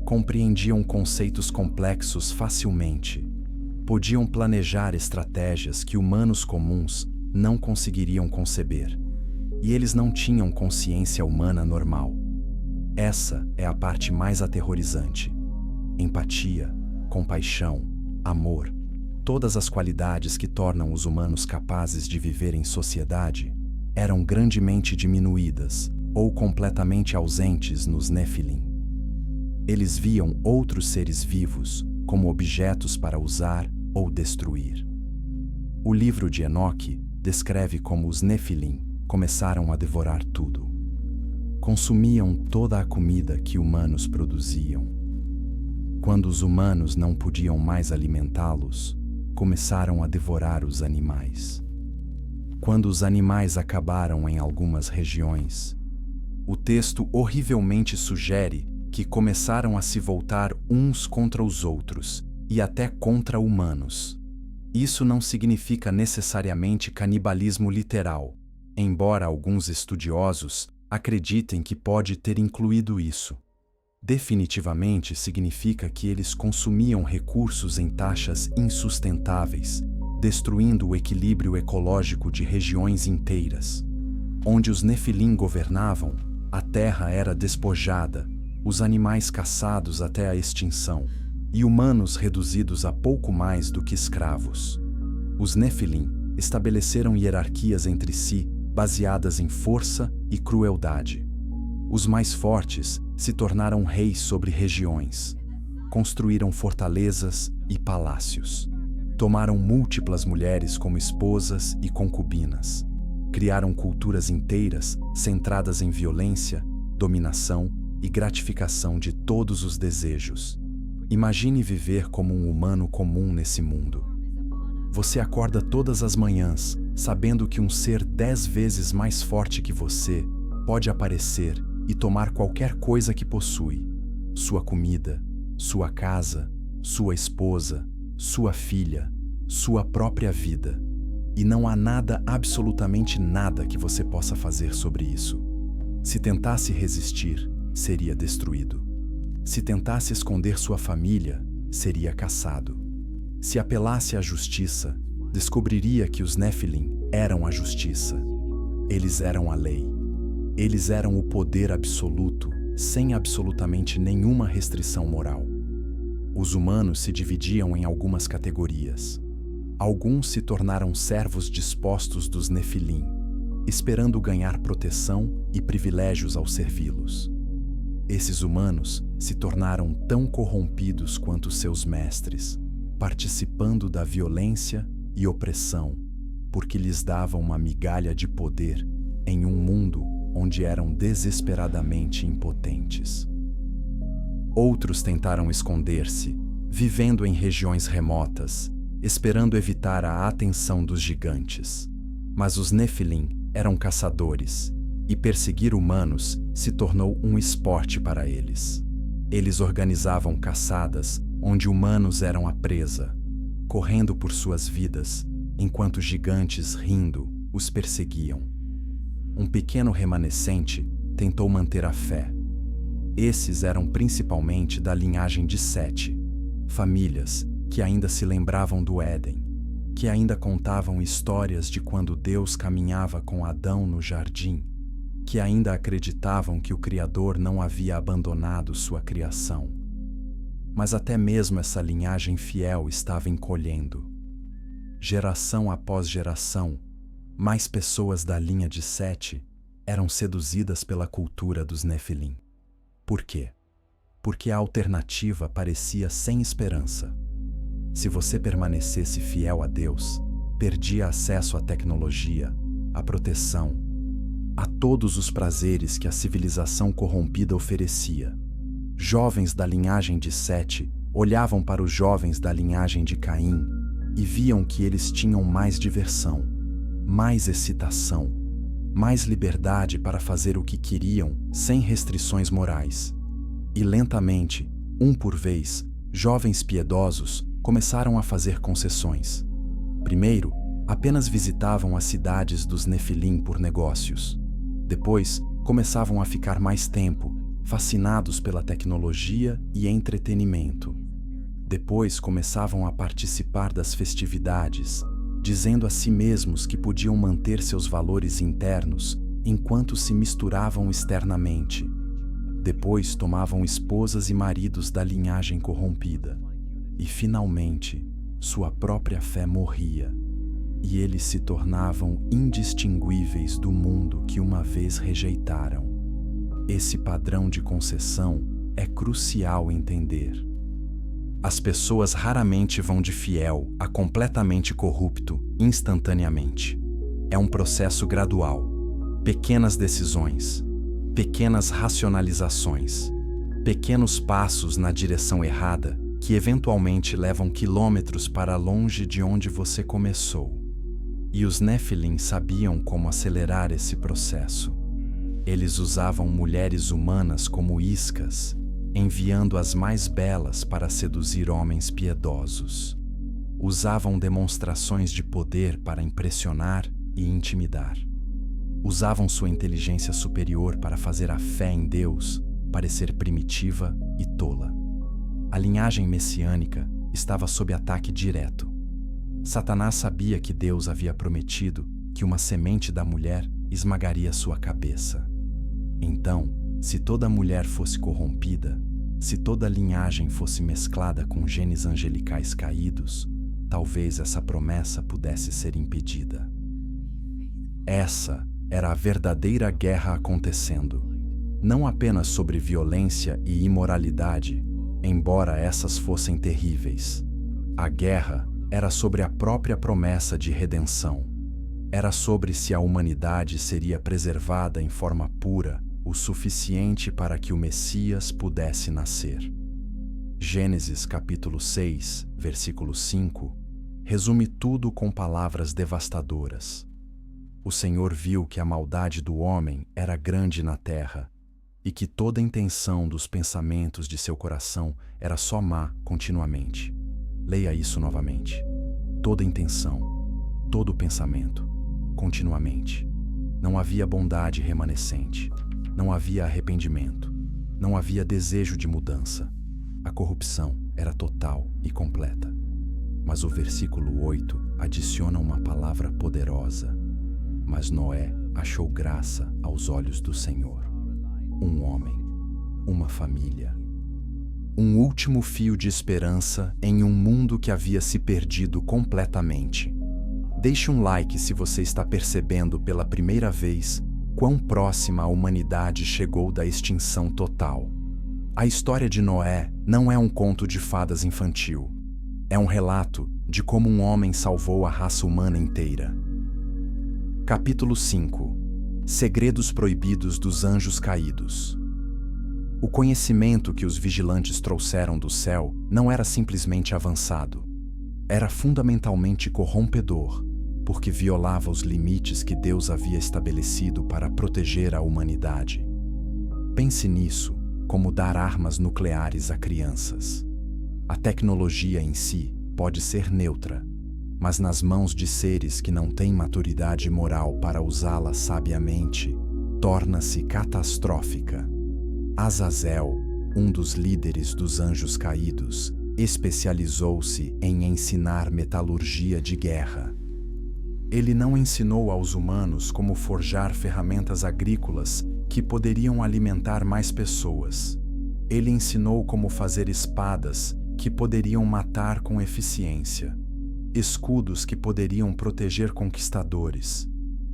compreendiam conceitos complexos facilmente, podiam planejar estratégias que humanos comuns não conseguiriam conceber. E eles não tinham consciência humana normal. Essa é a parte mais aterrorizante. Empatia, compaixão, amor, todas as qualidades que tornam os humanos capazes de viver em sociedade, eram grandemente diminuídas ou completamente ausentes nos Nefilim. Eles viam outros seres vivos como objetos para usar ou destruir. O livro de Enoque descreve como os Nefilim começaram a devorar tudo. Consumiam toda a comida que humanos produziam. Quando os humanos não podiam mais alimentá-los, começaram a devorar os animais. Quando os animais acabaram em algumas regiões, o texto horrivelmente sugere que começaram a se voltar uns contra os outros e até contra humanos. Isso não significa necessariamente canibalismo literal, embora alguns estudiosos acreditem que pode ter incluído isso. Definitivamente significa que eles consumiam recursos em taxas insustentáveis, destruindo o equilíbrio ecológico de regiões inteiras. Onde os Nefilim governavam, a terra era despojada, os animais caçados até a extinção, e humanos reduzidos a pouco mais do que escravos. Os Nefilim estabeleceram hierarquias entre si baseadas em força e crueldade. Os mais fortes se tornaram reis sobre regiões, construíram fortalezas e palácios, tomaram múltiplas mulheres como esposas e concubinas, criaram culturas inteiras centradas em violência, dominação e gratificação de todos os desejos. Imagine viver como um humano comum nesse mundo. Você acorda todas as manhãs sabendo que um ser 10 vezes mais forte que você pode aparecer e tomar qualquer coisa que possui: sua comida, sua casa, sua esposa, sua filha, sua própria vida. E não há nada, absolutamente nada que você possa fazer sobre isso. Se tentasse resistir, seria destruído. Se tentasse esconder sua família, seria caçado. Se apelasse à justiça, descobriria que os Nefilim eram a justiça. Eles eram a lei. Eles eram o poder absoluto, sem absolutamente nenhuma restrição moral. Os humanos se dividiam em algumas categorias. Alguns se tornaram servos dispostos dos Nefilim, esperando ganhar proteção e privilégios ao servi-los. Esses humanos se tornaram tão corrompidos quanto seus mestres, participando da violência e opressão, porque lhes davam uma migalha de poder em um mundo onde eram desesperadamente impotentes. Outros tentaram esconder-se, vivendo em regiões remotas, esperando evitar a atenção dos gigantes. Mas os Nefilim eram caçadores, e perseguir humanos se tornou um esporte para eles. Eles organizavam caçadas onde humanos eram a presa, correndo por suas vidas, enquanto gigantes, rindo, os perseguiam. Um pequeno remanescente tentou manter a fé. Esses eram principalmente da linhagem de Sete, famílias que ainda se lembravam do Éden, que ainda contavam histórias de quando Deus caminhava com Adão no jardim, que ainda acreditavam que o Criador não havia abandonado sua criação. Mas até mesmo essa linhagem fiel estava encolhendo. Geração após geração, mais pessoas da linha de Sete eram seduzidas pela cultura dos Nefilim. Por quê? Porque a alternativa parecia sem esperança. Se você permanecesse fiel a Deus, perdia acesso à tecnologia, à proteção, a todos os prazeres que a civilização corrompida oferecia. Jovens da linhagem de Sete olhavam para os jovens da linhagem de Caim e viam que eles tinham mais diversão, mais excitação, mais liberdade para fazer o que queriam sem restrições morais. E lentamente, um por vez, jovens piedosos começaram a fazer concessões. Primeiro, apenas visitavam as cidades dos Nefilim por negócios. Depois, começavam a ficar mais tempo, fascinados pela tecnologia e entretenimento. Depois começavam a participar das festividades, dizendo a si mesmos que podiam manter seus valores internos enquanto se misturavam externamente. Depois tomavam esposas e maridos da linhagem corrompida. E, finalmente, sua própria fé morria, e eles se tornavam indistinguíveis do mundo que uma vez rejeitaram. Esse padrão de concessão é crucial entender. As pessoas raramente vão de fiel a completamente corrupto instantaneamente. É um processo gradual. Pequenas decisões, pequenas racionalizações, pequenos passos na direção errada que eventualmente levam quilômetros para longe de onde você começou. E os Nefilim sabiam como acelerar esse processo. Eles usavam mulheres humanas como iscas, enviando as mais belas para seduzir homens piedosos. Usavam demonstrações de poder para impressionar e intimidar. Usavam sua inteligência superior para fazer a fé em Deus parecer primitiva e tola. A linhagem messiânica estava sob ataque direto. Satanás sabia que Deus havia prometido que uma semente da mulher esmagaria sua cabeça. Então, se toda mulher fosse corrompida, se toda linhagem fosse mesclada com genes angelicais caídos, talvez essa promessa pudesse ser impedida. Essa era a verdadeira guerra acontecendo, não apenas sobre violência e imoralidade, embora essas fossem terríveis. A guerra era sobre a própria promessa de redenção. Era sobre se a humanidade seria preservada em forma pura o suficiente para que o Messias pudesse nascer. Gênesis capítulo 6, versículo 5, resume tudo com palavras devastadoras. O Senhor viu que a maldade do homem era grande na terra, e que toda a intenção dos pensamentos de seu coração era só má continuamente. Leia isso novamente. Toda intenção, todo pensamento, continuamente. Não havia bondade remanescente. Não havia arrependimento. Não havia desejo de mudança. A corrupção era total e completa. Mas o versículo 8 adiciona uma palavra poderosa. Mas Noé achou graça aos olhos do Senhor. Um homem, uma família. Um último fio de esperança em um mundo que havia se perdido completamente. Deixe um like se você está percebendo pela primeira vez quão próxima a humanidade chegou da extinção total. A história de Noé não é um conto de fadas infantil. É um relato de como um homem salvou a raça humana inteira. Capítulo 5. Segredos proibidos dos anjos caídos. O conhecimento que os vigilantes trouxeram do céu não era simplesmente avançado. Era fundamentalmente corrompedor, porque violava os limites que Deus havia estabelecido para proteger a humanidade. Pense nisso como dar armas nucleares a crianças. A tecnologia em si pode ser neutra, mas nas mãos de seres que não têm maturidade moral para usá-la sabiamente, torna-se catastrófica. Azazel, um dos líderes dos anjos caídos, especializou-se em ensinar metalurgia de guerra. Ele não ensinou aos humanos como forjar ferramentas agrícolas que poderiam alimentar mais pessoas. Ele ensinou como fazer espadas que poderiam matar com eficiência, escudos que poderiam proteger conquistadores,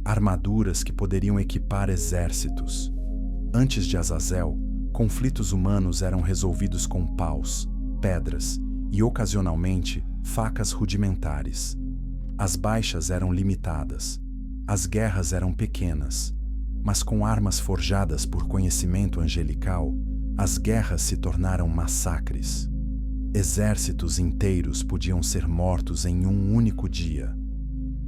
armaduras que poderiam equipar exércitos. Antes de Azazel, conflitos humanos eram resolvidos com paus, pedras e, ocasionalmente, facas rudimentares. As baixas eram limitadas, as guerras eram pequenas, mas com armas forjadas por conhecimento angelical, as guerras se tornaram massacres. Exércitos inteiros podiam ser mortos em um único dia.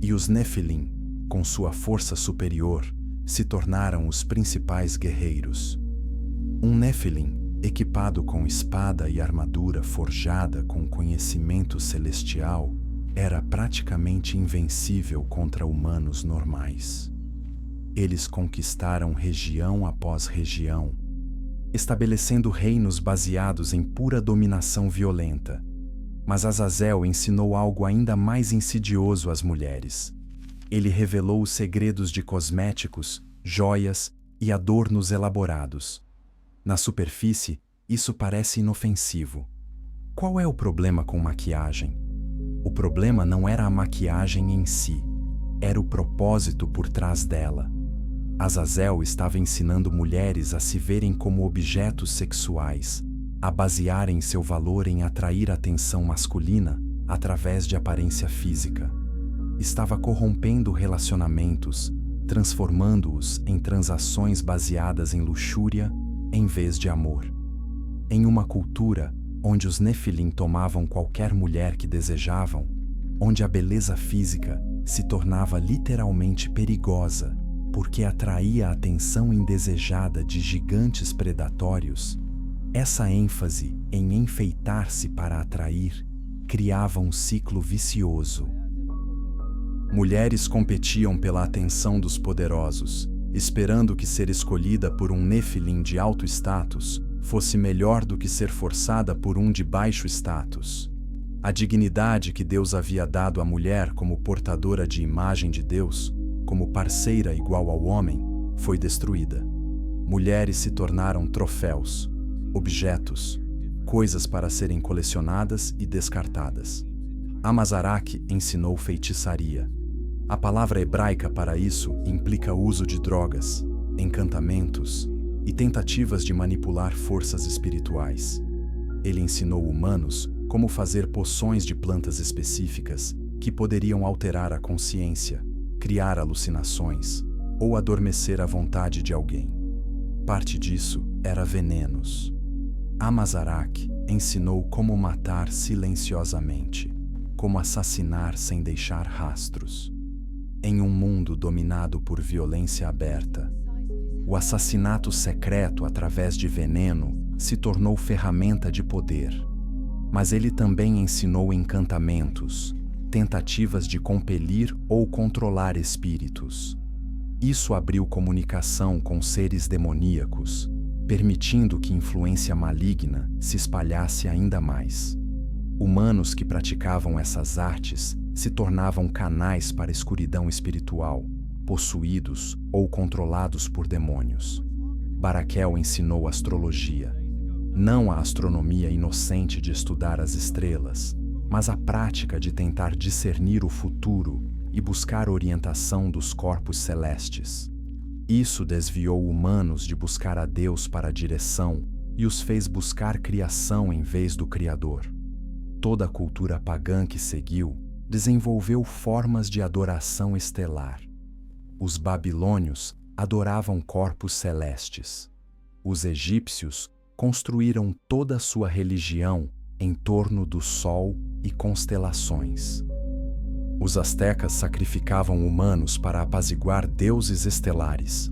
E os Nefilim, com sua força superior, se tornaram os principais guerreiros. Um Nefilim, equipado com espada e armadura forjada com conhecimento celestial, era praticamente invencível contra humanos normais. Eles conquistaram região após região, estabelecendo reinos baseados em pura dominação violenta. Mas Azazel ensinou algo ainda mais insidioso às mulheres. Ele revelou os segredos de cosméticos, joias e adornos elaborados. Na superfície, isso parece inofensivo. Qual é o problema com maquiagem? O problema não era a maquiagem em si, era o propósito por trás dela. Azazel estava ensinando mulheres a se verem como objetos sexuais, a basearem seu valor em atrair atenção masculina através de aparência física. Estava corrompendo relacionamentos, transformando-os em transações baseadas em luxúria em vez de amor. Em uma cultura onde os Nefilim tomavam qualquer mulher que desejavam, onde a beleza física se tornava literalmente perigosa, porque atraía a atenção indesejada de gigantes predatórios, essa ênfase em enfeitar-se para atrair criava um ciclo vicioso. Mulheres competiam pela atenção dos poderosos, esperando que ser escolhida por um Nefilim de alto status fosse melhor do que ser forçada por um de baixo status. A dignidade que Deus havia dado à mulher como portadora de imagem de Deus, como parceira igual ao homem, foi destruída. Mulheres se tornaram troféus, objetos, coisas para serem colecionadas e descartadas. Amazaraque ensinou feitiçaria. A palavra hebraica para isso implica o uso de drogas, encantamentos e tentativas de manipular forças espirituais. Ele ensinou humanos como fazer poções de plantas específicas que poderiam alterar a consciência, criar alucinações ou adormecer a vontade de alguém. Parte disso era venenos. Amazaraque ensinou como matar silenciosamente, como assassinar sem deixar rastros. Em um mundo dominado por violência aberta, o assassinato secreto através de veneno se tornou ferramenta de poder. Mas ele também ensinou encantamentos, tentativas de compelir ou controlar espíritos. Isso abriu comunicação com seres demoníacos, permitindo que influência maligna se espalhasse ainda mais. Humanos que praticavam essas artes se tornavam canais para a escuridão espiritual, possuídos ou controlados por demônios. Baraquel ensinou astrologia. Não a astronomia inocente de estudar as estrelas, mas a prática de tentar discernir o futuro e buscar orientação dos corpos celestes. Isso desviou humanos de buscar a Deus para direção e os fez buscar criação em vez do Criador. Toda a cultura pagã que seguiu desenvolveu formas de adoração estelar. Os babilônios adoravam corpos celestes. Os egípcios construíram toda a sua religião em torno do sol e constelações. Os astecas sacrificavam humanos para apaziguar deuses estelares.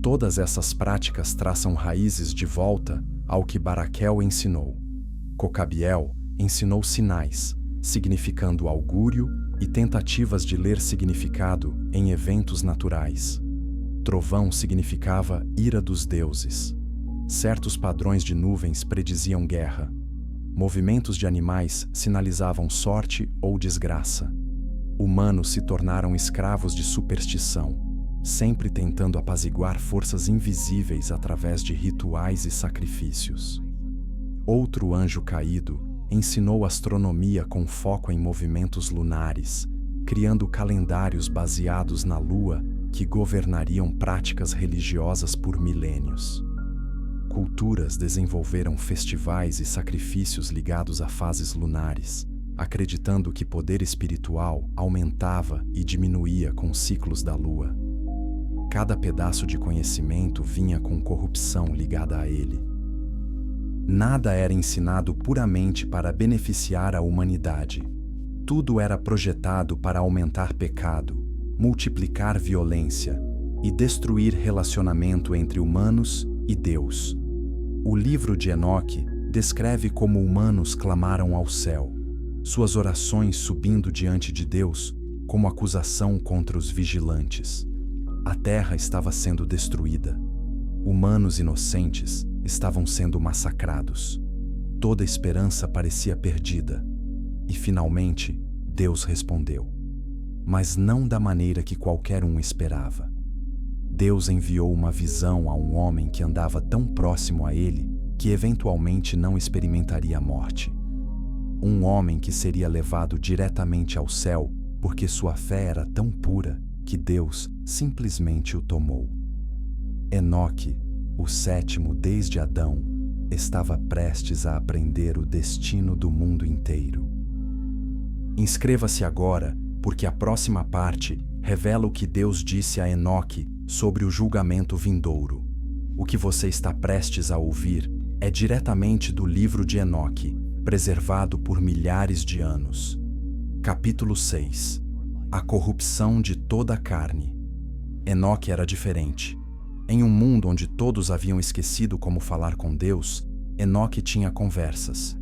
Todas essas práticas traçam raízes de volta ao que Baraquel ensinou. Cocabiel ensinou sinais, significando augúrio e tentativas de ler significado em eventos naturais. Trovão significava ira dos deuses. Certos padrões de nuvens prediziam guerra. Movimentos de animais sinalizavam sorte ou desgraça. Humanos se tornaram escravos de superstição, sempre tentando apaziguar forças invisíveis através de rituais e sacrifícios. Outro anjo caído ensinou astronomia com foco em movimentos lunares, criando calendários baseados na lua que governariam práticas religiosas por milênios. Culturas desenvolveram festivais e sacrifícios ligados a fases lunares, acreditando que poder espiritual aumentava e diminuía com ciclos da lua. Cada pedaço de conhecimento vinha com corrupção ligada a ele. Nada era ensinado puramente para beneficiar a humanidade. Tudo era projetado para aumentar pecado, multiplicar violência e destruir relacionamento entre humanos e Deus. O livro de Enoque descreve como humanos clamaram ao céu, suas orações subindo diante de Deus como acusação contra os vigilantes. A terra estava sendo destruída. Humanos inocentes estavam sendo massacrados. Toda esperança parecia perdida. E finalmente, Deus respondeu. Mas não da maneira que qualquer um esperava. Deus enviou uma visão a um homem que andava tão próximo a ele que eventualmente não experimentaria a morte. Um homem que seria levado diretamente ao céu porque sua fé era tão pura que Deus simplesmente o tomou. Enoque, o sétimo desde Adão, estava prestes a aprender o destino do mundo inteiro. Inscreva-se agora, porque a próxima parte revela o que Deus disse a Enoque sobre o julgamento vindouro. O que você está prestes a ouvir é diretamente do livro de Enoque, preservado por milhares de anos. Capítulo 6. A corrupção de toda a carne. Enoque era diferente. Em um mundo onde todos haviam esquecido como falar com Deus, Enoque tinha conversas.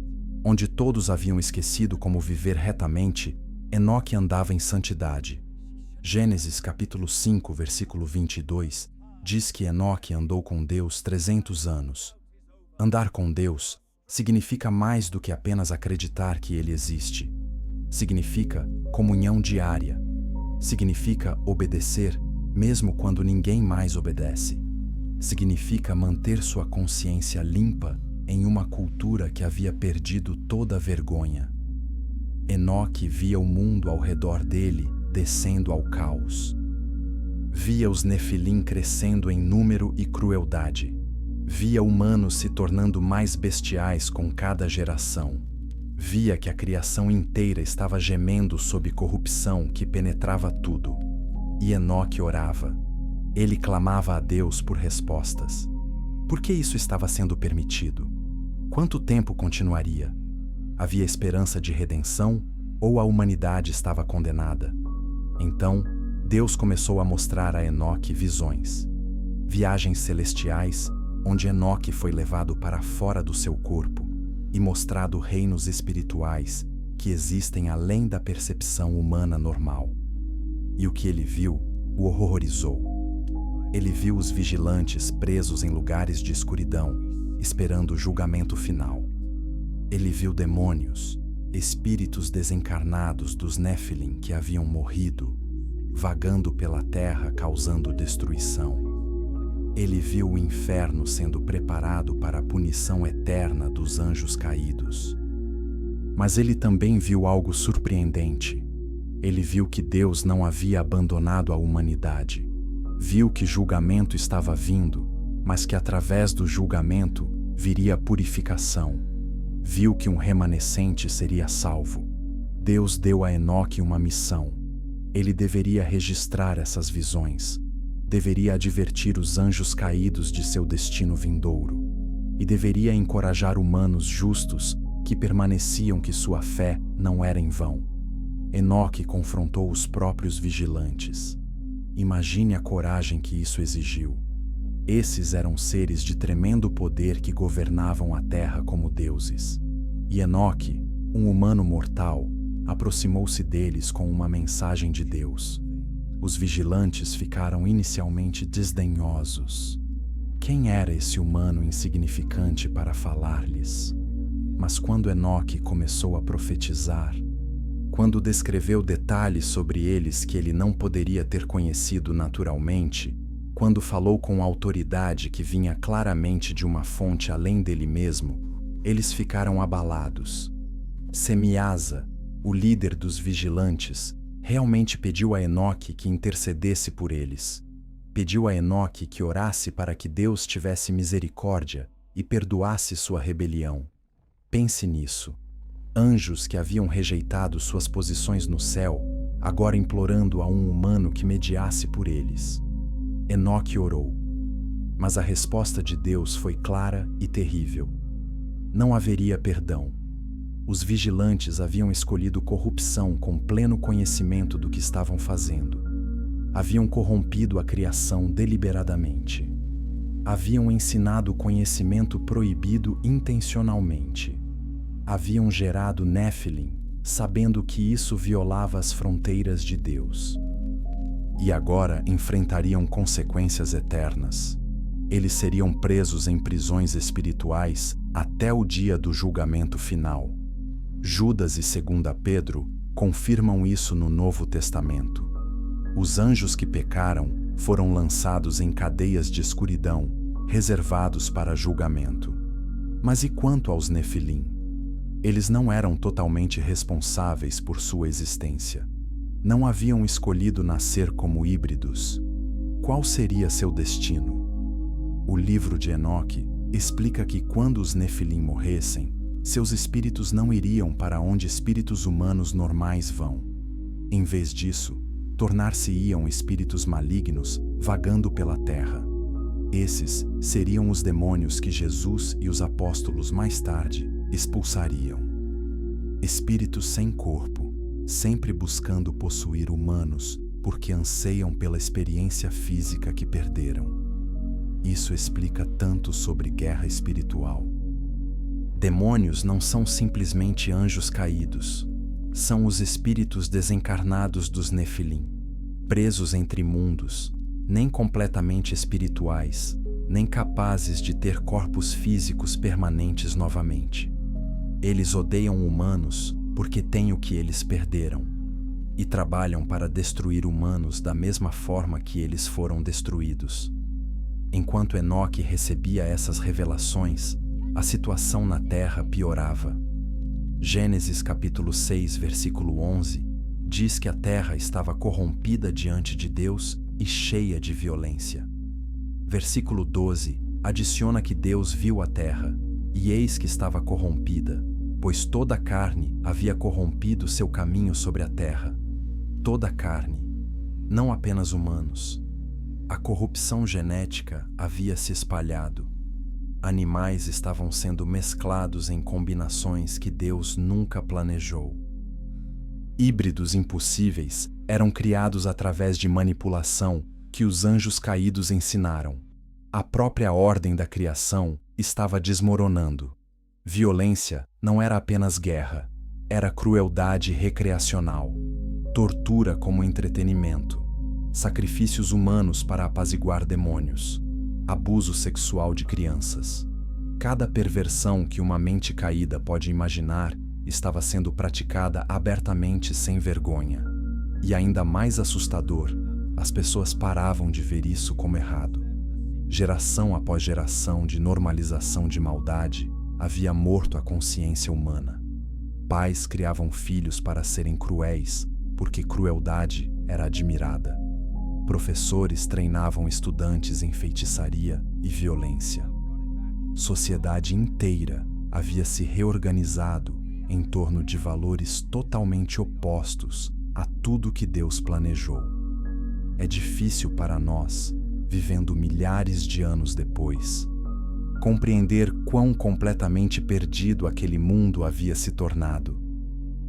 Onde todos haviam esquecido como viver retamente, Enoque andava em santidade. Gênesis capítulo 5, versículo 22, diz que Enoque andou com Deus 300 anos. Andar com Deus significa mais do que apenas acreditar que Ele existe. Significa comunhão diária. Significa obedecer mesmo quando ninguém mais obedece. Significa manter sua consciência limpa em uma cultura que havia perdido toda a vergonha. Enoque via o mundo ao redor dele descendo ao caos. Via os Nefilim crescendo em número e crueldade. Via humanos se tornando mais bestiais com cada geração. Via que a criação inteira estava gemendo sob corrupção que penetrava tudo. E Enoque orava. Ele clamava a Deus por respostas. Por que isso estava sendo permitido? Quanto tempo continuaria? Havia esperança de redenção ou a humanidade estava condenada? Então, Deus começou a mostrar a Enoque visões. Viagens celestiais, onde Enoque foi levado para fora do seu corpo e mostrado reinos espirituais que existem além da percepção humana normal. E o que ele viu o horrorizou. Ele viu os vigilantes presos em lugares de escuridão, esperando o julgamento final. Ele viu demônios, espíritos desencarnados dos Nefilim que haviam morrido, vagando pela terra causando destruição. Ele viu o inferno sendo preparado para a punição eterna dos anjos caídos. Mas ele também viu algo surpreendente. Ele viu que Deus não havia abandonado a humanidade. Viu que julgamento estava vindo, mas que através do julgamento, viria a purificação. Viu que um remanescente seria salvo. Deus deu a Enoque uma missão. Ele deveria registrar essas visões. Deveria advertir os anjos caídos de seu destino vindouro. E deveria encorajar humanos justos que permaneciam que sua fé não era em vão. Enoque confrontou os próprios vigilantes. Imagine a coragem que isso exigiu. Esses eram seres de tremendo poder que governavam a terra como deuses. E Enoque, um humano mortal, aproximou-se deles com uma mensagem de Deus. Os vigilantes ficaram inicialmente desdenhosos. Quem era esse humano insignificante para falar-lhes? Mas quando Enoque começou a profetizar, quando descreveu detalhes sobre eles que ele não poderia ter conhecido naturalmente, quando falou com autoridade que vinha claramente de uma fonte além dele mesmo, eles ficaram abalados. Semiasa, o líder dos vigilantes, realmente pediu a Enoque que intercedesse por eles. Pediu a Enoque que orasse para que Deus tivesse misericórdia e perdoasse sua rebelião. Pense nisso. Anjos que haviam rejeitado suas posições no céu, agora implorando a um humano que mediasse por eles. Enoque orou, mas a resposta de Deus foi clara e terrível. Não haveria perdão. Os vigilantes haviam escolhido corrupção com pleno conhecimento do que estavam fazendo. Haviam corrompido a criação deliberadamente. Haviam ensinado o conhecimento proibido intencionalmente. Haviam gerado Néfilim, sabendo que isso violava as fronteiras de Deus. E agora enfrentariam consequências eternas. Eles seriam presos em prisões espirituais até o dia do julgamento final. Judas e 2 Pedro confirmam isso no Novo Testamento. Os anjos que pecaram foram lançados em cadeias de escuridão, reservados para julgamento. Mas e quanto aos Nefilim? Eles não eram totalmente responsáveis por sua existência. Não haviam escolhido nascer como híbridos. Qual seria seu destino? O livro de Enoque explica que quando os Nefilim morressem, seus espíritos não iriam para onde espíritos humanos normais vão. Em vez disso, tornar-se-iam espíritos malignos vagando pela terra. Esses seriam os demônios que Jesus e os apóstolos mais tarde expulsariam. Espíritos sem corpo, sempre buscando possuir humanos porque anseiam pela experiência física que perderam. Isso explica tanto sobre guerra espiritual. Demônios não são simplesmente anjos caídos. São os espíritos desencarnados dos Nefilim, presos entre mundos, nem completamente espirituais, nem capazes de ter corpos físicos permanentes novamente. Eles odeiam humanos porque têm o que eles perderam, e trabalham para destruir humanos da mesma forma que eles foram destruídos. Enquanto Enoque recebia essas revelações, a situação na terra piorava. Gênesis capítulo 6, versículo 11, diz que a terra estava corrompida diante de Deus e cheia de violência. Versículo 12 adiciona que Deus viu a terra, e eis que estava corrompida, pois toda a carne havia corrompido seu caminho sobre a terra. Toda a carne, não apenas humanos. A corrupção genética havia se espalhado. Animais estavam sendo mesclados em combinações que Deus nunca planejou. Híbridos impossíveis eram criados através de manipulação que os anjos caídos ensinaram. A própria ordem da criação estava desmoronando. Violência não era apenas guerra, era crueldade recreacional, tortura como entretenimento, sacrifícios humanos para apaziguar demônios, abuso sexual de crianças. Cada perversão que uma mente caída pode imaginar estava sendo praticada abertamente sem vergonha. E ainda mais assustador, as pessoas paravam de ver isso como errado. Geração após geração de normalização de maldade havia morto a consciência humana. Pais criavam filhos para serem cruéis, porque crueldade era admirada. Professores treinavam estudantes em feitiçaria e violência. sociedade inteira havia se reorganizado em torno de valores totalmente opostos a tudo que Deus planejou. É difícil para nós, vivendo milhares de anos depois, compreender quão completamente perdido aquele mundo havia se tornado.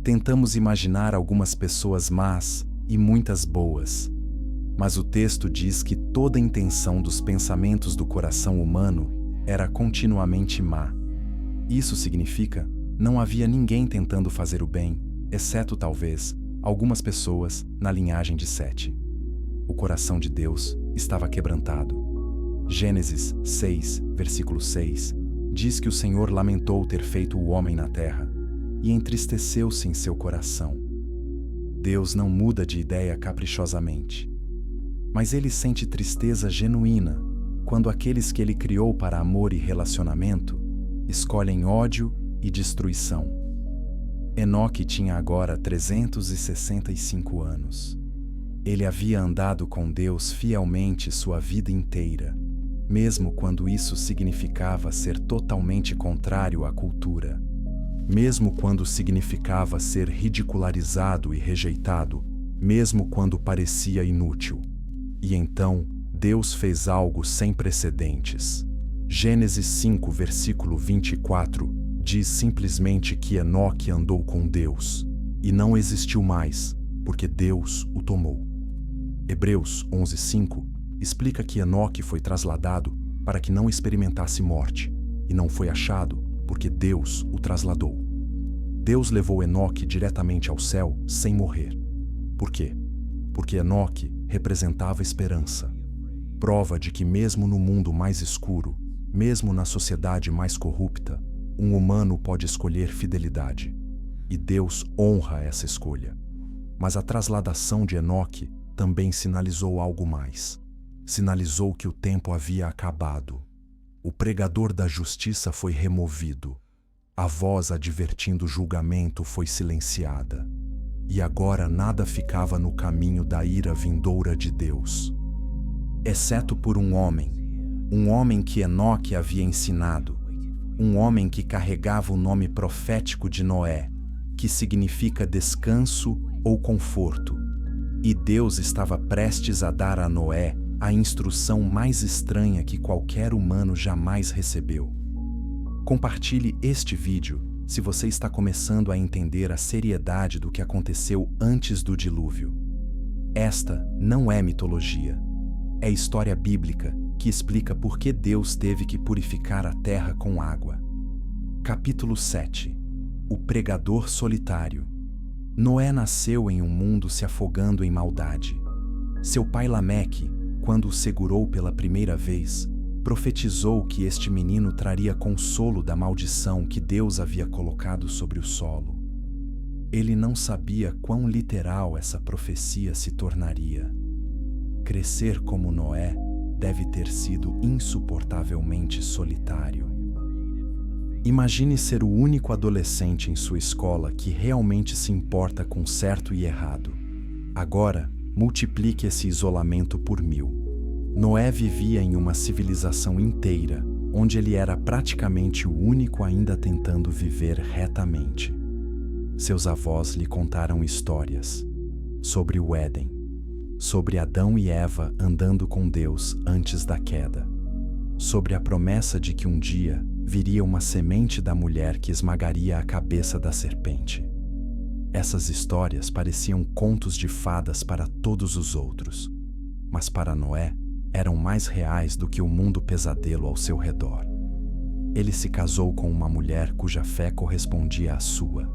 Tentamos imaginar algumas pessoas más e muitas boas, mas o texto diz que toda a intenção dos pensamentos do coração humano era continuamente má. Isso significa não havia ninguém tentando fazer o bem, exceto talvez algumas pessoas na linhagem de Sete. O coração de Deus estava quebrantado. Gênesis 6, versículo 6, diz que o Senhor lamentou ter feito o homem na terra e entristeceu-se em seu coração. Deus não muda de ideia caprichosamente, mas ele sente tristeza genuína quando aqueles que ele criou para amor e relacionamento escolhem ódio e destruição. Enoque tinha agora 365 anos. Ele havia andado com Deus fielmente sua vida inteira, mesmo quando isso significava ser totalmente contrário à cultura, mesmo quando significava ser ridicularizado e rejeitado, mesmo quando parecia inútil. E então, Deus fez algo sem precedentes. Gênesis 5, versículo 24, diz simplesmente que Enoque andou com Deus e não existiu mais, porque Deus o tomou. Hebreus 11:5 explica que Enoque foi trasladado para que não experimentasse morte, e não foi achado porque Deus o trasladou. Deus levou Enoque diretamente ao céu sem morrer. Por quê? Porque Enoque representava esperança, prova de que mesmo no mundo mais escuro, mesmo na sociedade mais corrupta, um humano pode escolher fidelidade, e Deus honra essa escolha. Mas a trasladação de Enoque também sinalizou algo mais. Sinalizou que o tempo havia acabado. O pregador da justiça foi removido. A voz advertindo o julgamento foi silenciada. E agora nada ficava no caminho da ira vindoura de Deus, exceto por um homem que Enoque havia ensinado, um homem que carregava o nome profético de Noé, que significa descanso ou conforto. E Deus estava prestes a dar a Noé a instrução mais estranha que qualquer humano jamais recebeu. Compartilhe este vídeo se você está começando a entender a seriedade do que aconteceu antes do dilúvio. Esta não é mitologia. É história bíblica que explica por que Deus teve que purificar a terra com água. Capítulo 7. O pregador solitário. Noé nasceu em um mundo se afogando em maldade. Seu pai Lameque, quando o segurou pela primeira vez, profetizou que este menino traria consolo da maldição que Deus havia colocado sobre o solo. Ele não sabia quão literal essa profecia se tornaria. Crescer como Noé deve ter sido insuportavelmente solitário. Imagine ser o único adolescente em sua escola que realmente se importa com certo e errado. Agora, multiplique esse isolamento por 1000. Noé vivia em uma civilização inteira, onde ele era praticamente o único ainda tentando viver retamente. Seus avós lhe contaram histórias sobre o Éden, sobre Adão e Eva andando com Deus antes da queda, sobre a promessa de que um dia viria uma semente da mulher que esmagaria a cabeça da serpente. Essas histórias pareciam contos de fadas para todos os outros, mas para Noé eram mais reais do que o mundo pesadelo ao seu redor. Ele se casou com uma mulher cuja fé correspondia à sua.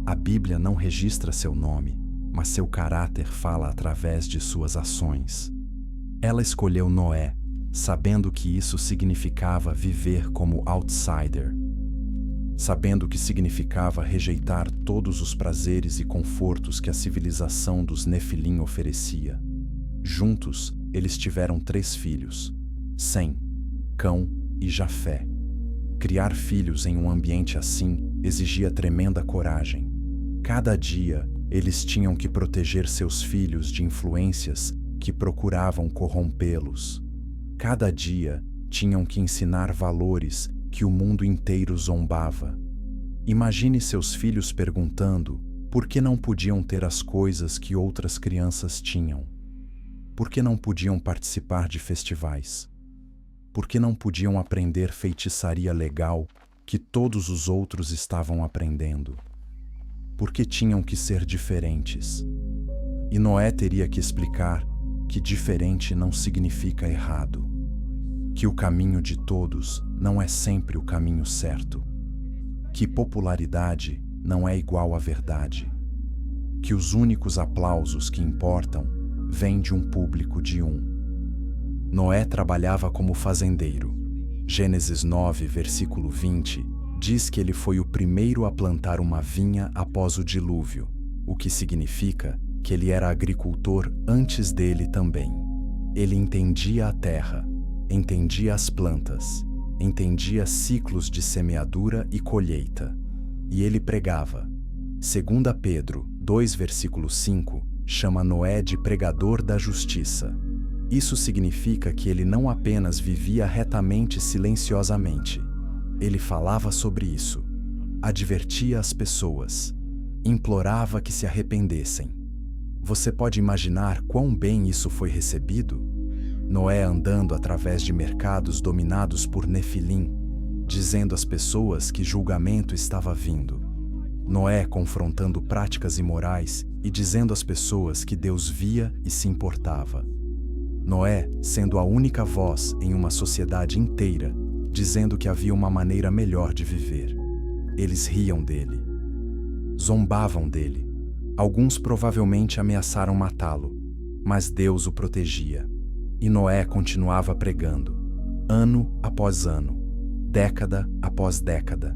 A Bíblia não registra seu nome, mas seu caráter fala através de suas ações. Ela escolheu Noé, sabendo que isso significava viver como outsider, sabendo que significava rejeitar todos os prazeres e confortos que a civilização dos Nefilim oferecia. Juntos, eles tiveram 3 filhos, Sem, Cão e Jafé. Criar filhos em um ambiente assim exigia tremenda coragem. Cada dia, eles tinham que proteger seus filhos de influências que procuravam corrompê-los. Cada dia, Tinham que ensinar valores que o mundo inteiro zombava. Imagine seus filhos perguntando por que não podiam ter as coisas que outras crianças tinham. Por que não podiam participar de festivais? Por que não podiam aprender feitiçaria legal que todos os outros estavam aprendendo? Por que tinham que ser diferentes? E Noé teria que explicar que diferente não significa errado, que o caminho de todos não é sempre o caminho certo, que popularidade não é igual à verdade, que os únicos aplausos que importam vêm de um público de um. Noé trabalhava como fazendeiro. Gênesis 9, versículo 20, diz que ele foi o primeiro a plantar uma vinha após o dilúvio, o que significa que ele era agricultor antes dele também. Ele entendia a terra, entendia as plantas, entendia ciclos de semeadura e colheita. E ele pregava. 2 Pedro 2, versículo 5, chama Noé de pregador da justiça. Isso significa que ele não apenas vivia retamente silenciosamente. Ele falava sobre isso, advertia as pessoas, implorava que se arrependessem. Você pode imaginar quão bem isso foi recebido? Noé andando através de mercados dominados por Nefilim, dizendo às pessoas que julgamento estava vindo. Noé confrontando práticas imorais e dizendo às pessoas que Deus via e se importava. Noé sendo a única voz em uma sociedade inteira, dizendo que havia uma maneira melhor de viver. Eles riam dele, zombavam dele. Alguns provavelmente ameaçaram matá-lo, mas Deus o protegia. E Noé continuava pregando, ano após ano, década após década,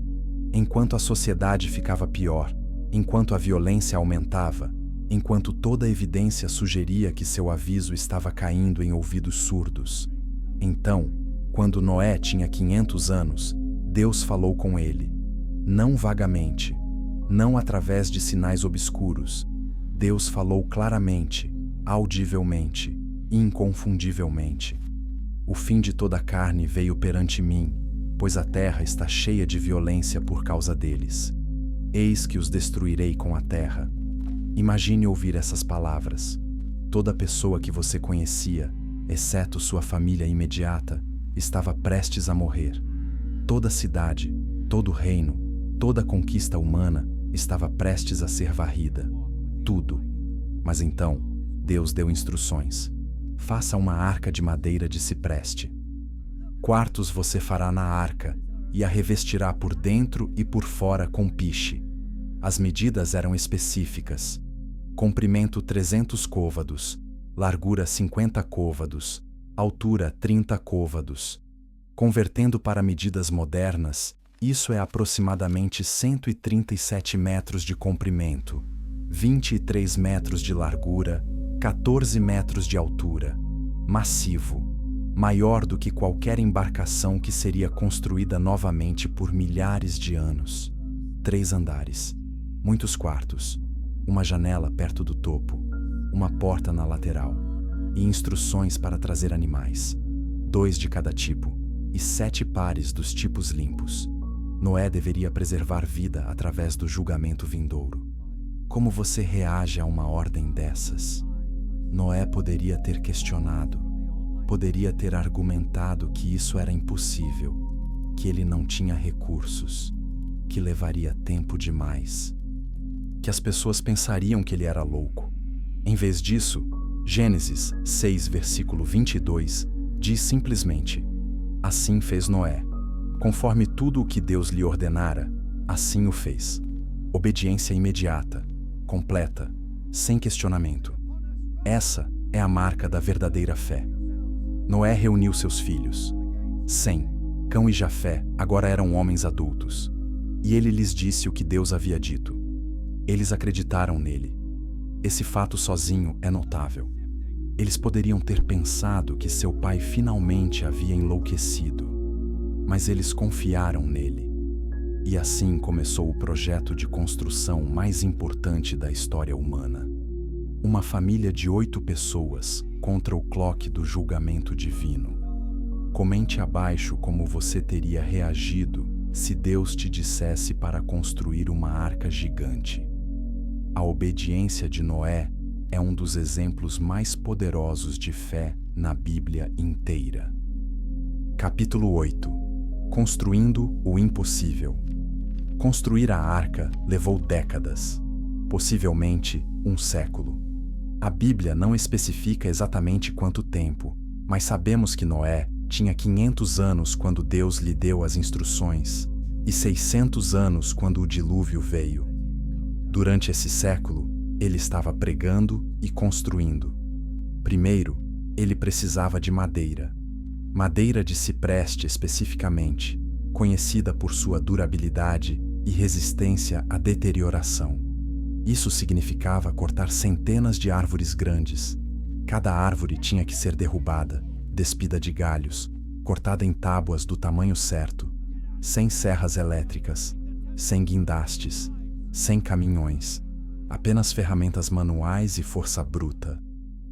enquanto a sociedade ficava pior, enquanto a violência aumentava, enquanto toda a evidência sugeria que seu aviso estava caindo em ouvidos surdos. Então, quando Noé tinha 500 anos, Deus falou com ele, não vagamente, não através de sinais obscuros. Deus falou claramente, audivelmente, inconfundivelmente. O fim de toda a carne veio perante mim, pois a terra está cheia de violência por causa deles. Eis que os destruirei com a terra. Imagine ouvir essas palavras. Toda pessoa que você conhecia, exceto sua família imediata, estava prestes a morrer. Toda cidade, todo reino, toda conquista humana estava prestes a ser varrida. Tudo. Mas então, Deus deu instruções. Faça uma arca de madeira de cipreste. Quartos você fará na arca e a revestirá por dentro e por fora com piche. As medidas eram específicas. Comprimento 300 côvados, largura 50 côvados, altura 30 côvados. Convertendo para medidas modernas, isso é aproximadamente 137 metros de comprimento, 23 metros de largura, 14 metros de altura. Massivo, maior do que qualquer embarcação que seria construída novamente por milhares de anos. 3 andares, muitos quartos, uma janela perto do topo, uma porta na lateral, e instruções para trazer animais, 2 de cada tipo, e 7 pares dos tipos limpos. Noé deveria preservar vida através do julgamento vindouro. Como você reage a uma ordem dessas? Noé poderia ter questionado, poderia ter argumentado que isso era impossível, que ele não tinha recursos, que levaria tempo demais, que as pessoas pensariam que ele era louco. Em vez disso, Gênesis 6, versículo 22, diz simplesmente: assim fez Noé. Conforme tudo o que Deus lhe ordenara, assim o fez. Obediência imediata, completa, sem questionamento. Essa é a marca da verdadeira fé. Noé reuniu seus filhos. Sem, Cão e Jafé agora eram homens adultos. E ele lhes disse o que Deus havia dito. Eles acreditaram nele. Esse fato sozinho é notável. Eles poderiam ter pensado que seu pai finalmente havia enlouquecido, mas eles confiaram nele. E assim começou o projeto de construção mais importante da história humana. Uma família de 8 pessoas contra o clock do julgamento divino. Comente abaixo como você teria reagido se Deus te dissesse para construir uma arca gigante. A obediência de Noé é um dos exemplos mais poderosos de fé na Bíblia inteira. Capítulo 8. Construindo o impossível. Construir a arca levou décadas, possivelmente um século. A Bíblia não especifica exatamente quanto tempo, mas sabemos que Noé tinha 500 anos quando Deus lhe deu as instruções e 600 anos quando o dilúvio veio. Durante esse século, ele estava pregando e construindo. Primeiro, ele precisava de madeira. Madeira de cipreste especificamente, conhecida por sua durabilidade e resistência à deterioração. Isso significava cortar centenas de árvores grandes. Cada árvore tinha que ser derrubada, despida de galhos, cortada em tábuas do tamanho certo, sem serras elétricas, sem guindastes, sem caminhões, apenas ferramentas manuais e força bruta.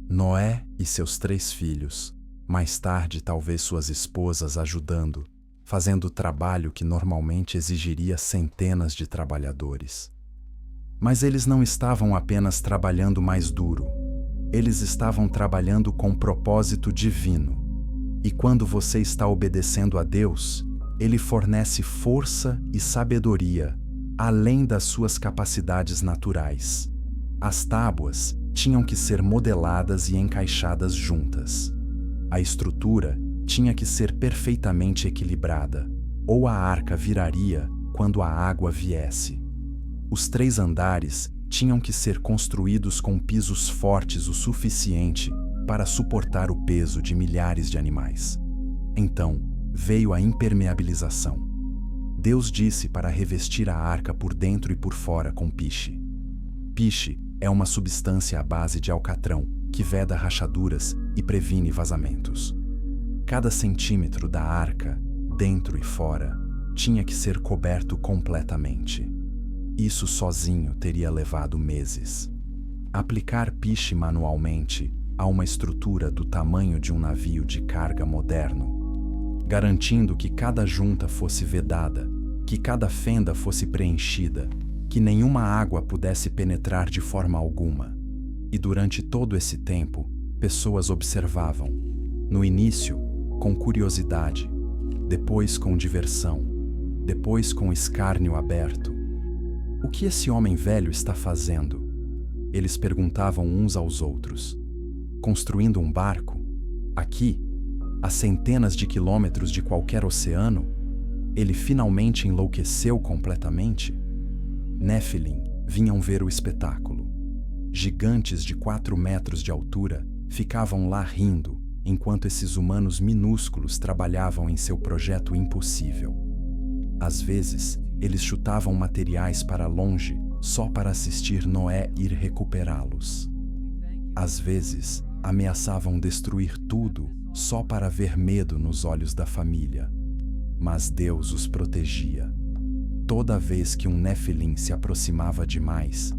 Noé e seus 3 filhos, mais tarde talvez suas esposas ajudando, fazendo o trabalho que normalmente exigiria centenas de trabalhadores. Mas eles não estavam apenas trabalhando mais duro, eles estavam trabalhando com propósito divino. E quando você está obedecendo a Deus, Ele fornece força e sabedoria, além das suas capacidades naturais. As tábuas tinham que ser modeladas e encaixadas juntas. A estrutura tinha que ser perfeitamente equilibrada, ou a arca viraria quando a água viesse. Os 3 andares tinham que ser construídos com pisos fortes o suficiente para suportar o peso de milhares de animais. Então, veio a impermeabilização. Deus disse para revestir a arca por dentro e por fora com piche. Piche é uma substância à base de alcatrão que veda rachaduras e previne vazamentos. Cada centímetro da arca, dentro e fora, tinha que ser coberto completamente. Isso sozinho teria levado meses. Aplicar piche manualmente a uma estrutura do tamanho de um navio de carga moderno, garantindo que cada junta fosse vedada, que cada fenda fosse preenchida, que nenhuma água pudesse penetrar de forma alguma. E durante todo esse tempo, pessoas observavam. No início, com curiosidade, depois com diversão, depois com escárnio aberto. O que esse homem velho está fazendo? Eles perguntavam uns aos outros. Construindo um barco? Aqui, a centenas de quilômetros de qualquer oceano? Ele finalmente enlouqueceu completamente? Néfilim vinham ver o espetáculo. Gigantes de 4 metros de altura ficavam lá rindo, enquanto esses humanos minúsculos trabalhavam em seu projeto impossível. Às vezes, eles chutavam materiais para longe só para assistir Noé ir recuperá-los. Às vezes, ameaçavam destruir tudo só para ver medo nos olhos da família. Mas Deus os protegia. Toda vez que um Néfilim se aproximava demais,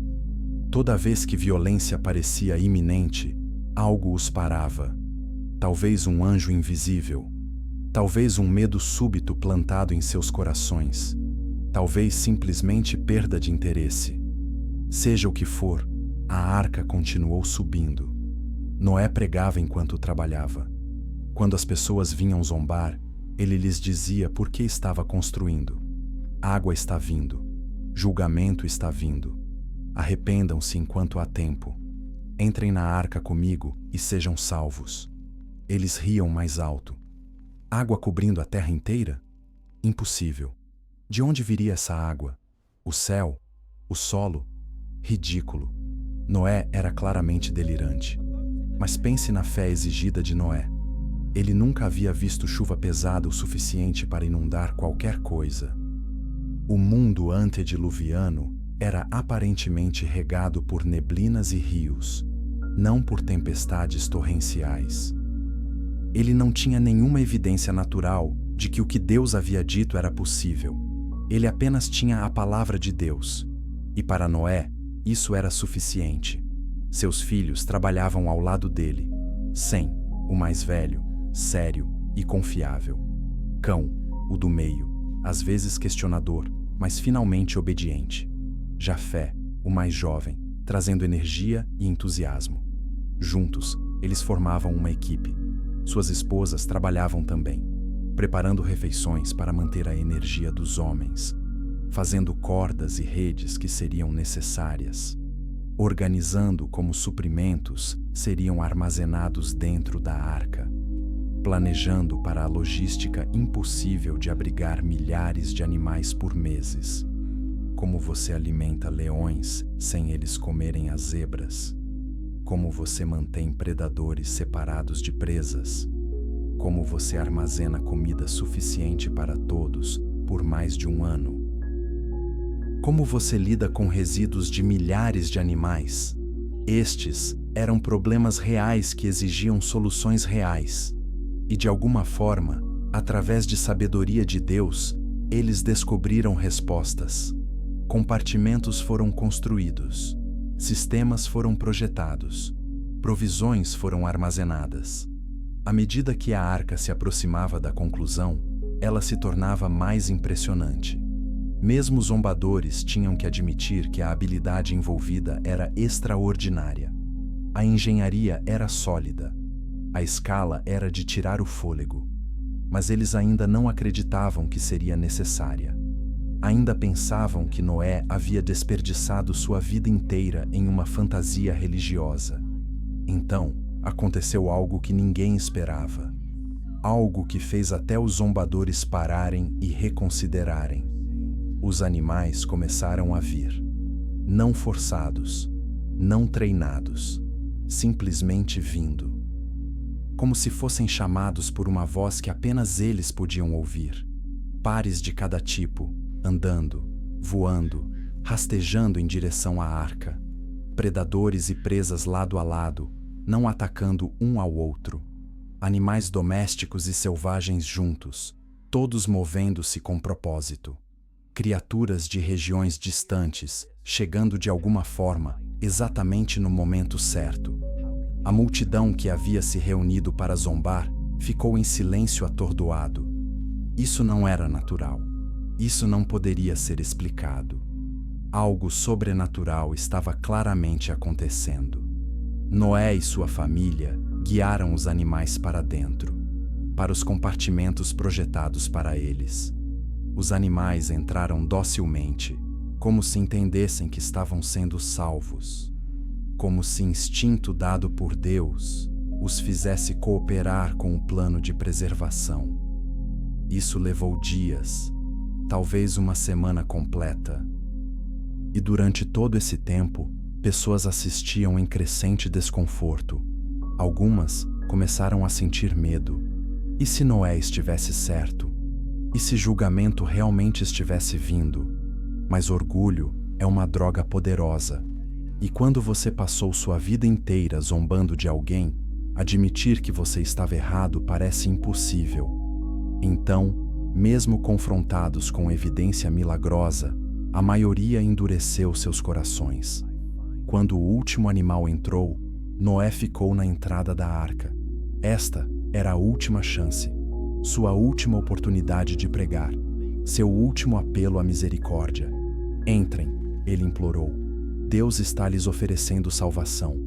toda vez que violência parecia iminente, algo os parava. Talvez um anjo invisível, talvez um medo súbito plantado em seus corações, talvez simplesmente perda de interesse. Seja o que for, a arca continuou subindo. Noé pregava enquanto trabalhava. Quando as pessoas vinham zombar, ele lhes dizia por que estava construindo. Água está vindo. Julgamento está vindo. Arrependam-se enquanto há tempo. Entrem na arca comigo e sejam salvos. Eles riam mais alto. Água cobrindo a terra inteira? Impossível. De onde viria essa água? O céu? O solo? Ridículo. Noé era claramente delirante. Mas pense na fé exigida de Noé. Ele nunca havia visto chuva pesada o suficiente para inundar qualquer coisa. O mundo antediluviano era aparentemente regado por neblinas e rios, não por tempestades torrenciais. Ele não tinha nenhuma evidência natural de que o que Deus havia dito era possível. Ele apenas tinha a palavra de Deus. E para Noé, isso era suficiente. Seus filhos trabalhavam ao lado dele. Sem, o mais velho, sério, e confiável. Cão, o do meio, às vezes questionador, mas finalmente obediente. Jafé, o mais jovem, trazendo energia e entusiasmo. Juntos, eles formavam uma equipe. Suas esposas trabalhavam também, preparando refeições para manter a energia dos homens, fazendo cordas e redes que seriam necessárias, organizando como suprimentos seriam armazenados dentro da arca, planejando para a logística impossível de abrigar milhares de animais por meses. Como você alimenta leões sem eles comerem as zebras? Como você mantém predadores separados de presas? Como você armazena comida suficiente para todos por mais de um ano? Como você lida com resíduos de milhares de animais? Estes eram problemas reais que exigiam soluções reais. E de alguma forma, através de sabedoria de Deus, eles descobriram respostas. Compartimentos foram construídos, sistemas foram projetados, provisões foram armazenadas. À medida que a arca se aproximava da conclusão, ela se tornava mais impressionante. Mesmo os zombadores tinham que admitir que a habilidade envolvida era extraordinária. A engenharia era sólida. A escala era de tirar o fôlego. Mas eles ainda não acreditavam que seria necessária. Ainda pensavam que Noé havia desperdiçado sua vida inteira em uma fantasia religiosa. Então, aconteceu algo que ninguém esperava. Algo que fez até os zombadores pararem e reconsiderarem. Os animais começaram a vir. Não forçados, não treinados, simplesmente vindo. Como se fossem chamados por uma voz que apenas eles podiam ouvir. Pares de cada tipo, andando, voando, rastejando em direção à arca. Predadores e presas lado a lado, não atacando um ao outro. Animais domésticos e selvagens juntos, todos movendo-se com propósito. Criaturas de regiões distantes, chegando de alguma forma, exatamente no momento certo. A multidão que havia se reunido para zombar ficou em silêncio atordoado. Isso não era natural. Isso não poderia ser explicado. Algo sobrenatural estava claramente acontecendo. Noé e sua família guiaram os animais para dentro, para os compartimentos projetados para eles. Os animais entraram docilmente, como se entendessem que estavam sendo salvos, como se instinto dado por Deus os fizesse cooperar com o plano de preservação. Isso levou dias, talvez uma semana completa. E durante todo esse tempo, pessoas assistiam em crescente desconforto. Algumas começaram a sentir medo. E se Noé estivesse certo? E se julgamento realmente estivesse vindo? Mas orgulho é uma droga poderosa. E quando você passou sua vida inteira zombando de alguém, admitir que você estava errado parece impossível. Então, mesmo confrontados com evidência milagrosa, a maioria endureceu seus corações. Quando o último animal entrou, Noé ficou na entrada da arca. Esta era a última chance, sua última oportunidade de pregar, seu último apelo à misericórdia. Entrem, ele implorou. Deus está lhes oferecendo salvação.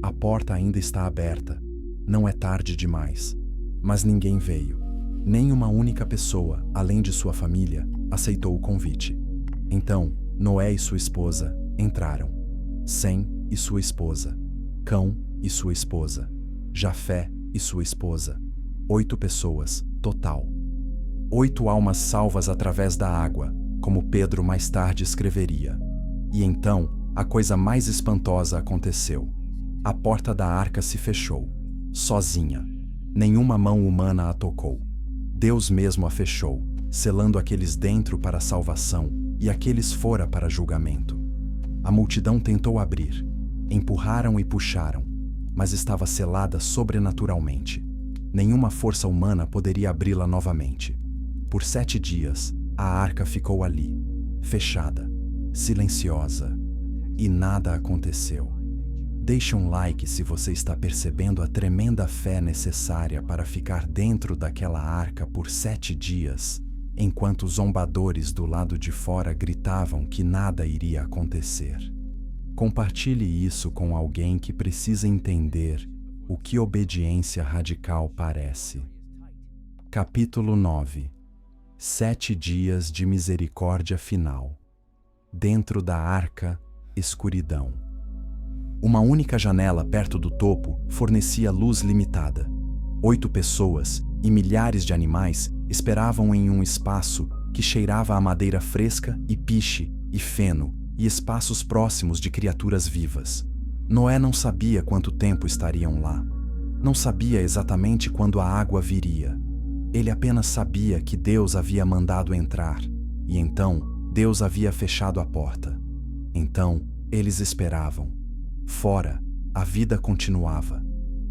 A porta ainda está aberta. Não é tarde demais. Mas ninguém veio. Nem uma única pessoa, além de sua família, aceitou o convite. Então, Noé e sua esposa entraram. Sem e sua esposa. Cão e sua esposa. Jafé e sua esposa. 8 pessoas, total. 8 almas salvas através da água, como Pedro mais tarde escreveria. E então, a coisa mais espantosa aconteceu. A porta da arca se fechou, sozinha. Nenhuma mão humana a tocou. Deus mesmo a fechou, selando aqueles dentro para a salvação e aqueles fora para julgamento. A multidão tentou abrir. Empurraram e puxaram, mas estava selada sobrenaturalmente. Nenhuma força humana poderia abri-la novamente. Por 7 dias, a arca ficou ali, fechada, silenciosa, e nada aconteceu. Deixe um like se você está percebendo a tremenda fé necessária para ficar dentro daquela arca por 7 dias, enquanto os zombadores do lado de fora gritavam que nada iria acontecer. Compartilhe isso com alguém que precisa entender o que obediência radical parece. Capítulo 9. 7 dias de misericórdia final. Dentro da arca, escuridão. Uma única janela perto do topo fornecia luz limitada. 8 pessoas e milhares de animais esperavam em um espaço que cheirava a madeira fresca e piche e feno e espaços próximos de criaturas vivas. Noé não sabia quanto tempo estariam lá. Não sabia exatamente quando a água viria. Ele apenas sabia que Deus havia mandado entrar, e então Deus havia fechado a porta. Então, eles esperavam. Fora, a vida continuava.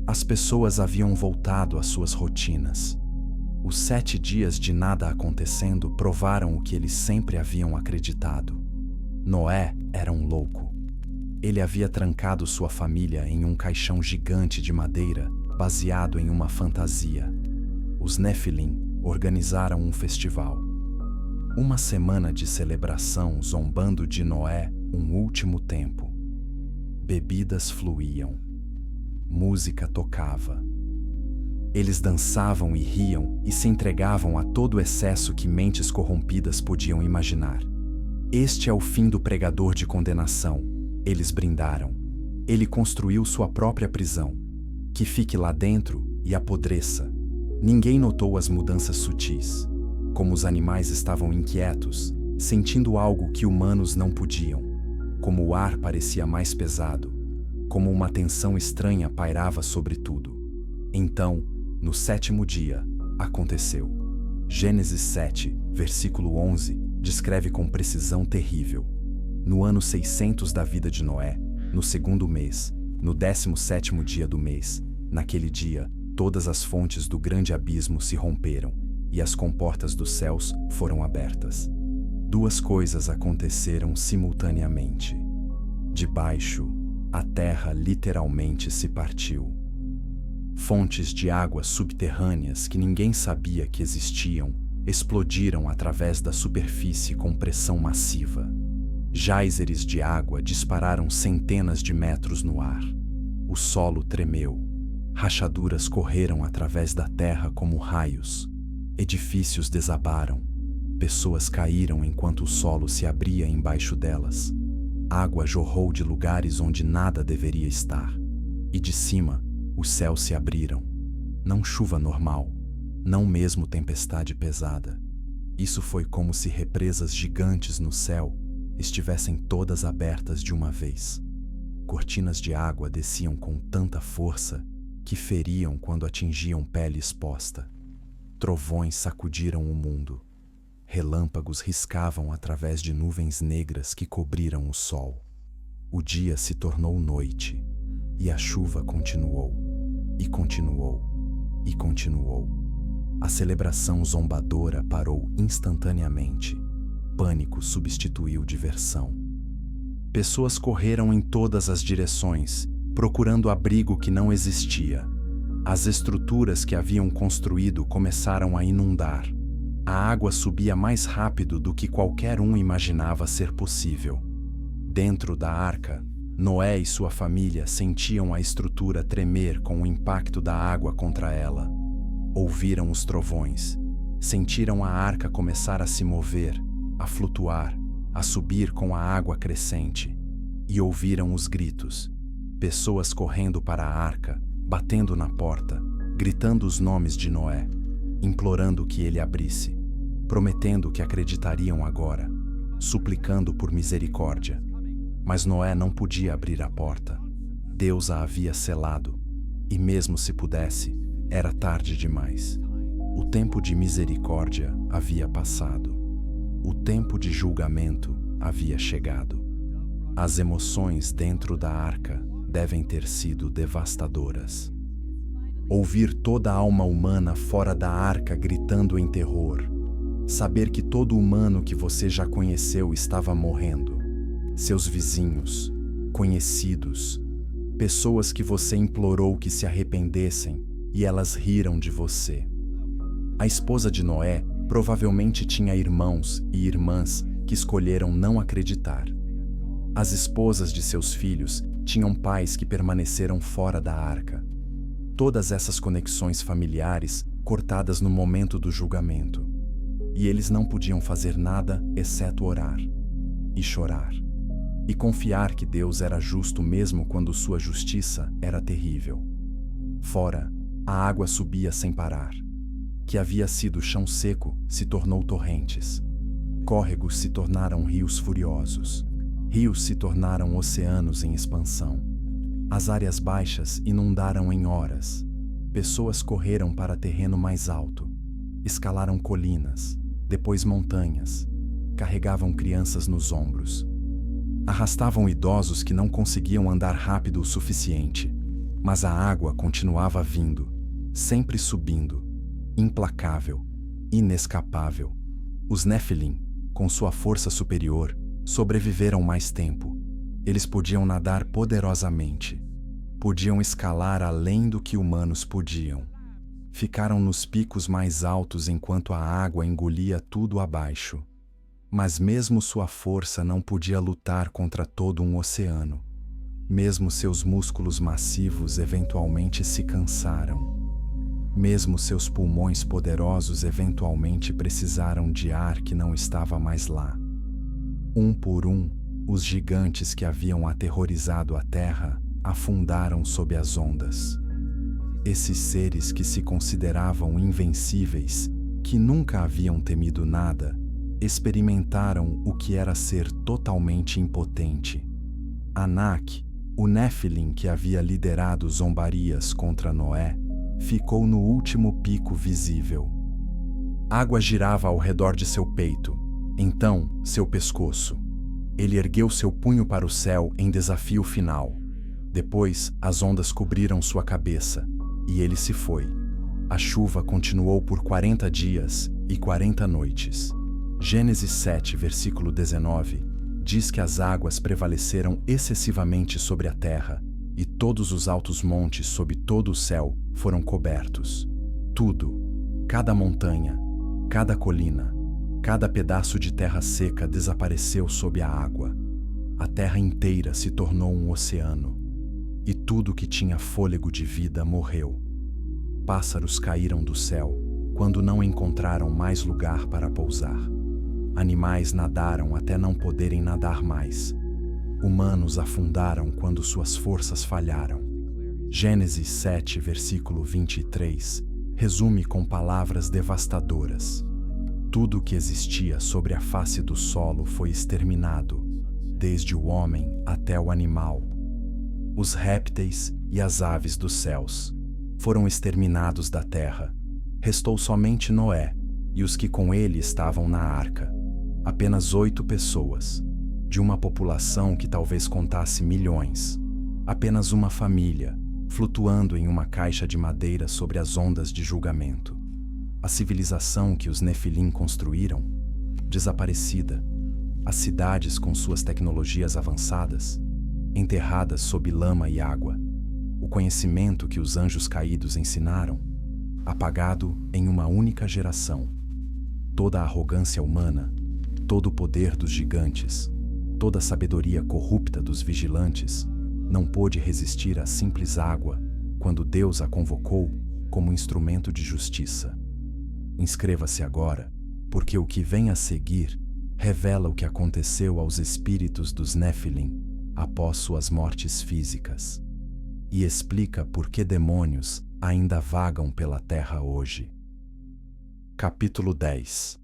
As pessoas haviam voltado às suas rotinas. Os 7 dias de nada acontecendo provaram o que eles sempre haviam acreditado. Noé era um louco. Ele havia trancado sua família em um caixão gigante de madeira, baseado em uma fantasia. Os Nefilim organizaram um festival. Uma semana de celebração zombando de Noé um último tempo. Bebidas fluíam. Música tocava. Eles dançavam e riam e se entregavam a todo o excesso que mentes corrompidas podiam imaginar. Este é o fim do pregador de condenação, eles brindaram. Ele construiu sua própria prisão. Que fique lá dentro e apodreça. Ninguém notou as mudanças sutis. Como os animais estavam inquietos, sentindo algo que humanos não podiam. Como o ar parecia mais pesado. Como uma tensão estranha pairava sobre tudo. Então, no 7º dia, aconteceu. Gênesis 7, versículo 11, descreve com precisão terrível. No ano 600 da vida de Noé, no 2º mês, no 17º dia do mês, naquele dia, todas as fontes do grande abismo se romperam, e as comportas dos céus foram abertas. 2 coisas aconteceram simultaneamente. De baixo, a terra literalmente se partiu. Fontes de águas subterrâneas que ninguém sabia que existiam explodiram através da superfície com pressão massiva. Géiseres de água dispararam centenas de metros no ar. O solo tremeu. Rachaduras correram através da terra como raios. Edifícios desabaram. Pessoas caíram enquanto o solo se abria embaixo delas. Água jorrou de lugares onde nada deveria estar. E de cima, os céus se abriram. Não chuva normal, não mesmo tempestade pesada. Isso foi como se represas gigantes no céu estivessem todas abertas de uma vez. Cortinas de água desciam com tanta força que feriam quando atingiam pele exposta. Trovões sacudiram o mundo. Relâmpagos riscavam através de nuvens negras que cobriram o sol. O dia se tornou noite, e a chuva continuou, e continuou, e continuou. A celebração zombadora parou instantaneamente. Pânico substituiu diversão. Pessoas correram em todas as direções, procurando abrigo que não existia. As estruturas que haviam construído começaram a inundar. A água subia mais rápido do que qualquer um imaginava ser possível. Dentro da arca, Noé e sua família sentiam a estrutura tremer com o impacto da água contra ela. Ouviram os trovões. Sentiram a arca começar a se mover, a flutuar, a subir com a água crescente. E ouviram os gritos. Pessoas correndo para a arca, batendo na porta, gritando os nomes de Noé, implorando que ele abrisse, prometendo que acreditariam agora, suplicando por misericórdia. Mas Noé não podia abrir a porta. Deus a havia selado, e mesmo se pudesse, era tarde demais. O tempo de misericórdia havia passado. O tempo de julgamento havia chegado. As emoções dentro da arca devem ter sido devastadoras. Ouvir toda a alma humana fora da arca gritando em terror. Saber que todo humano que você já conheceu estava morrendo. Seus vizinhos, conhecidos, Pessoas que você implorou que se arrependessem e elas riram de você. A esposa de Noé provavelmente tinha irmãos e irmãs que escolheram não acreditar. As esposas de seus filhos tinham pais que permaneceram fora da arca. Todas essas conexões familiares cortadas no momento do julgamento. E eles não podiam fazer nada exceto orar e chorar e confiar que Deus era justo mesmo quando sua justiça era terrível. Fora, a água subia sem parar. Que havia sido chão seco se tornou torrentes. Córregos se tornaram rios furiosos. Rios se tornaram oceanos em expansão. As áreas baixas inundaram em horas. Pessoas correram para terreno mais alto. Escalaram colinas, depois montanhas. Carregavam crianças nos ombros. Arrastavam idosos que não conseguiam andar rápido o suficiente. Mas a água continuava vindo, sempre subindo, implacável, inescapável. Os Nefilim, com sua força superior, sobreviveram mais tempo. Eles podiam nadar poderosamente. Podiam escalar além do que humanos podiam. Ficaram nos picos mais altos enquanto a água engolia tudo abaixo. Mas mesmo sua força não podia lutar contra todo um oceano. Mesmo seus músculos massivos eventualmente se cansaram. Mesmo seus pulmões poderosos eventualmente precisaram de ar que não estava mais lá. Um por um, os gigantes que haviam aterrorizado a terra afundaram sob as ondas. Esses seres que se consideravam invencíveis, que nunca haviam temido nada, experimentaram o que era ser totalmente impotente. Anak, o Nefilim que havia liderado zombarias contra Noé, ficou no último pico visível. Água girava ao redor de seu peito, então seu pescoço. Ele ergueu seu punho para o céu em desafio final. Depois, as ondas cobriram sua cabeça, e ele se foi. A chuva continuou por 40 dias e 40 noites. Gênesis 7, versículo 19, diz que as águas prevaleceram excessivamente sobre a terra, e todos os altos montes sob todo o céu foram cobertos. Tudo, cada montanha, cada colina, cada pedaço de terra seca desapareceu sob a água. A terra inteira se tornou um oceano, e tudo que tinha fôlego de vida morreu. Pássaros caíram do céu quando não encontraram mais lugar para pousar. Animais nadaram até não poderem nadar mais. Humanos afundaram quando suas forças falharam. Gênesis 7, versículo 23, resume com palavras devastadoras. Tudo o que existia sobre a face do solo foi exterminado, desde o homem até o animal. Os répteis e as aves dos céus foram exterminados da terra. Restou somente Noé e os que com ele estavam na arca. Apenas 8 pessoas, de uma população que talvez contasse milhões. Apenas uma família, flutuando em uma caixa de madeira sobre as ondas de julgamento. A civilização que os Nefilim construíram, desaparecida. As cidades com suas tecnologias avançadas, enterradas sob lama e água. O conhecimento que os anjos caídos ensinaram, apagado em uma única geração. Toda a arrogância humana, todo o poder dos gigantes, toda a sabedoria corrupta dos vigilantes, não pôde resistir à simples água quando Deus a convocou como instrumento de justiça. Inscreva-se agora, porque o que vem a seguir revela o que aconteceu aos espíritos dos Nefilim após suas mortes físicas, e explica por que demônios ainda vagam pela terra hoje. Capítulo 10.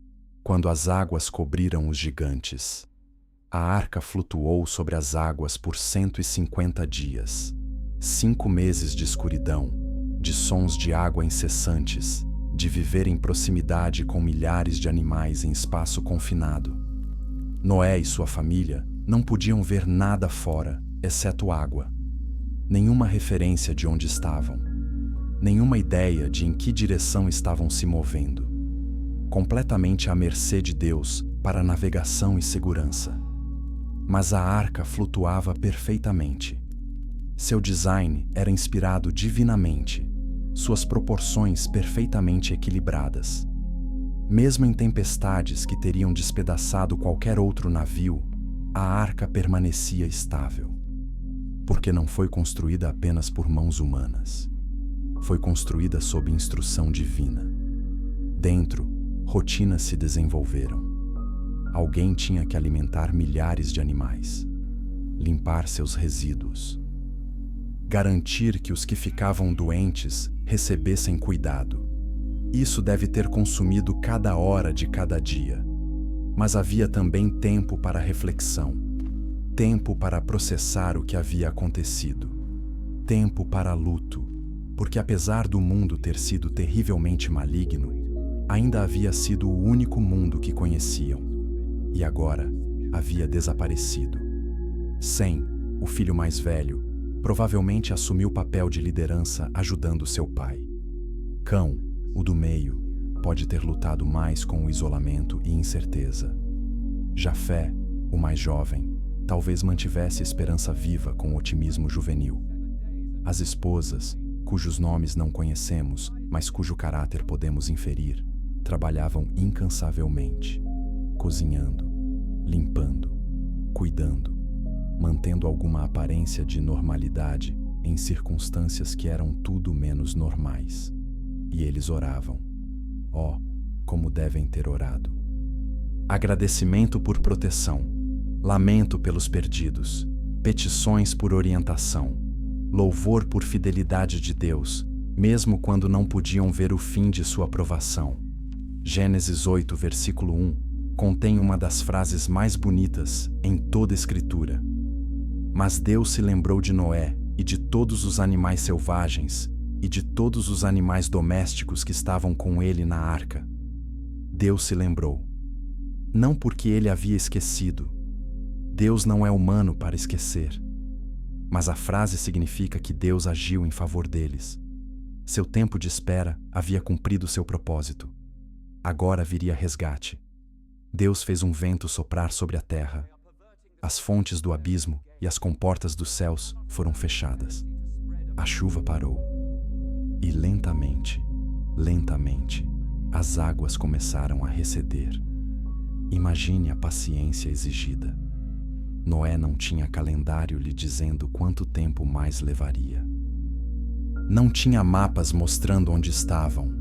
Quando as águas cobriram os gigantes. A arca flutuou sobre as águas por 150 dias. 5 meses de escuridão, de sons de água incessantes, de viver em proximidade com milhares de animais em espaço confinado. Noé e sua família não podiam ver nada fora, exceto água. Nenhuma referência de onde estavam. Nenhuma ideia de em que direção estavam se movendo. Completamente à mercê de Deus para navegação e segurança. Mas a arca flutuava perfeitamente. Seu design era inspirado divinamente, suas proporções perfeitamente equilibradas. Mesmo em tempestades que teriam despedaçado qualquer outro navio, a arca permanecia estável. Porque não foi construída apenas por mãos humanas. Foi construída sob instrução divina. Dentro, rotinas se desenvolveram. Alguém tinha que alimentar milhares de animais, limpar seus resíduos, garantir que os que ficavam doentes recebessem cuidado. Isso deve ter consumido cada hora de cada dia. Mas havia também tempo para reflexão, tempo para processar o que havia acontecido, tempo para luto, porque apesar do mundo ter sido terrivelmente maligno, ainda havia sido o único mundo que conheciam, e agora havia desaparecido. Sem, o filho mais velho, provavelmente assumiu o papel de liderança ajudando seu pai. Cão, o do meio, pode ter lutado mais com o isolamento e incerteza. Jafé, o mais jovem, talvez mantivesse esperança viva com otimismo juvenil. As esposas, cujos nomes não conhecemos, mas cujo caráter podemos inferir, trabalhavam incansavelmente, cozinhando, limpando, cuidando, mantendo alguma aparência de normalidade em circunstâncias que eram tudo menos normais. E eles oravam. Oh, como devem ter orado! Agradecimento por proteção, lamento pelos perdidos, petições por orientação, louvor por fidelidade de Deus, mesmo quando não podiam ver o fim de sua provação. Gênesis 8, versículo 1, contém uma das frases mais bonitas em toda a Escritura. Mas Deus se lembrou de Noé e de todos os animais selvagens e de todos os animais domésticos que estavam com ele na arca. Deus se lembrou. Não porque ele havia esquecido. Deus não é humano para esquecer. Mas a frase significa que Deus agiu em favor deles. Seu tempo de espera havia cumprido seu propósito. Agora viria resgate. Deus fez um vento soprar sobre a terra. As fontes do abismo e as comportas dos céus foram fechadas. A chuva parou. E lentamente, lentamente, as águas começaram a receder. Imagine a paciência exigida. Noé não tinha calendário lhe dizendo quanto tempo mais levaria. Não tinha mapas mostrando onde estavam.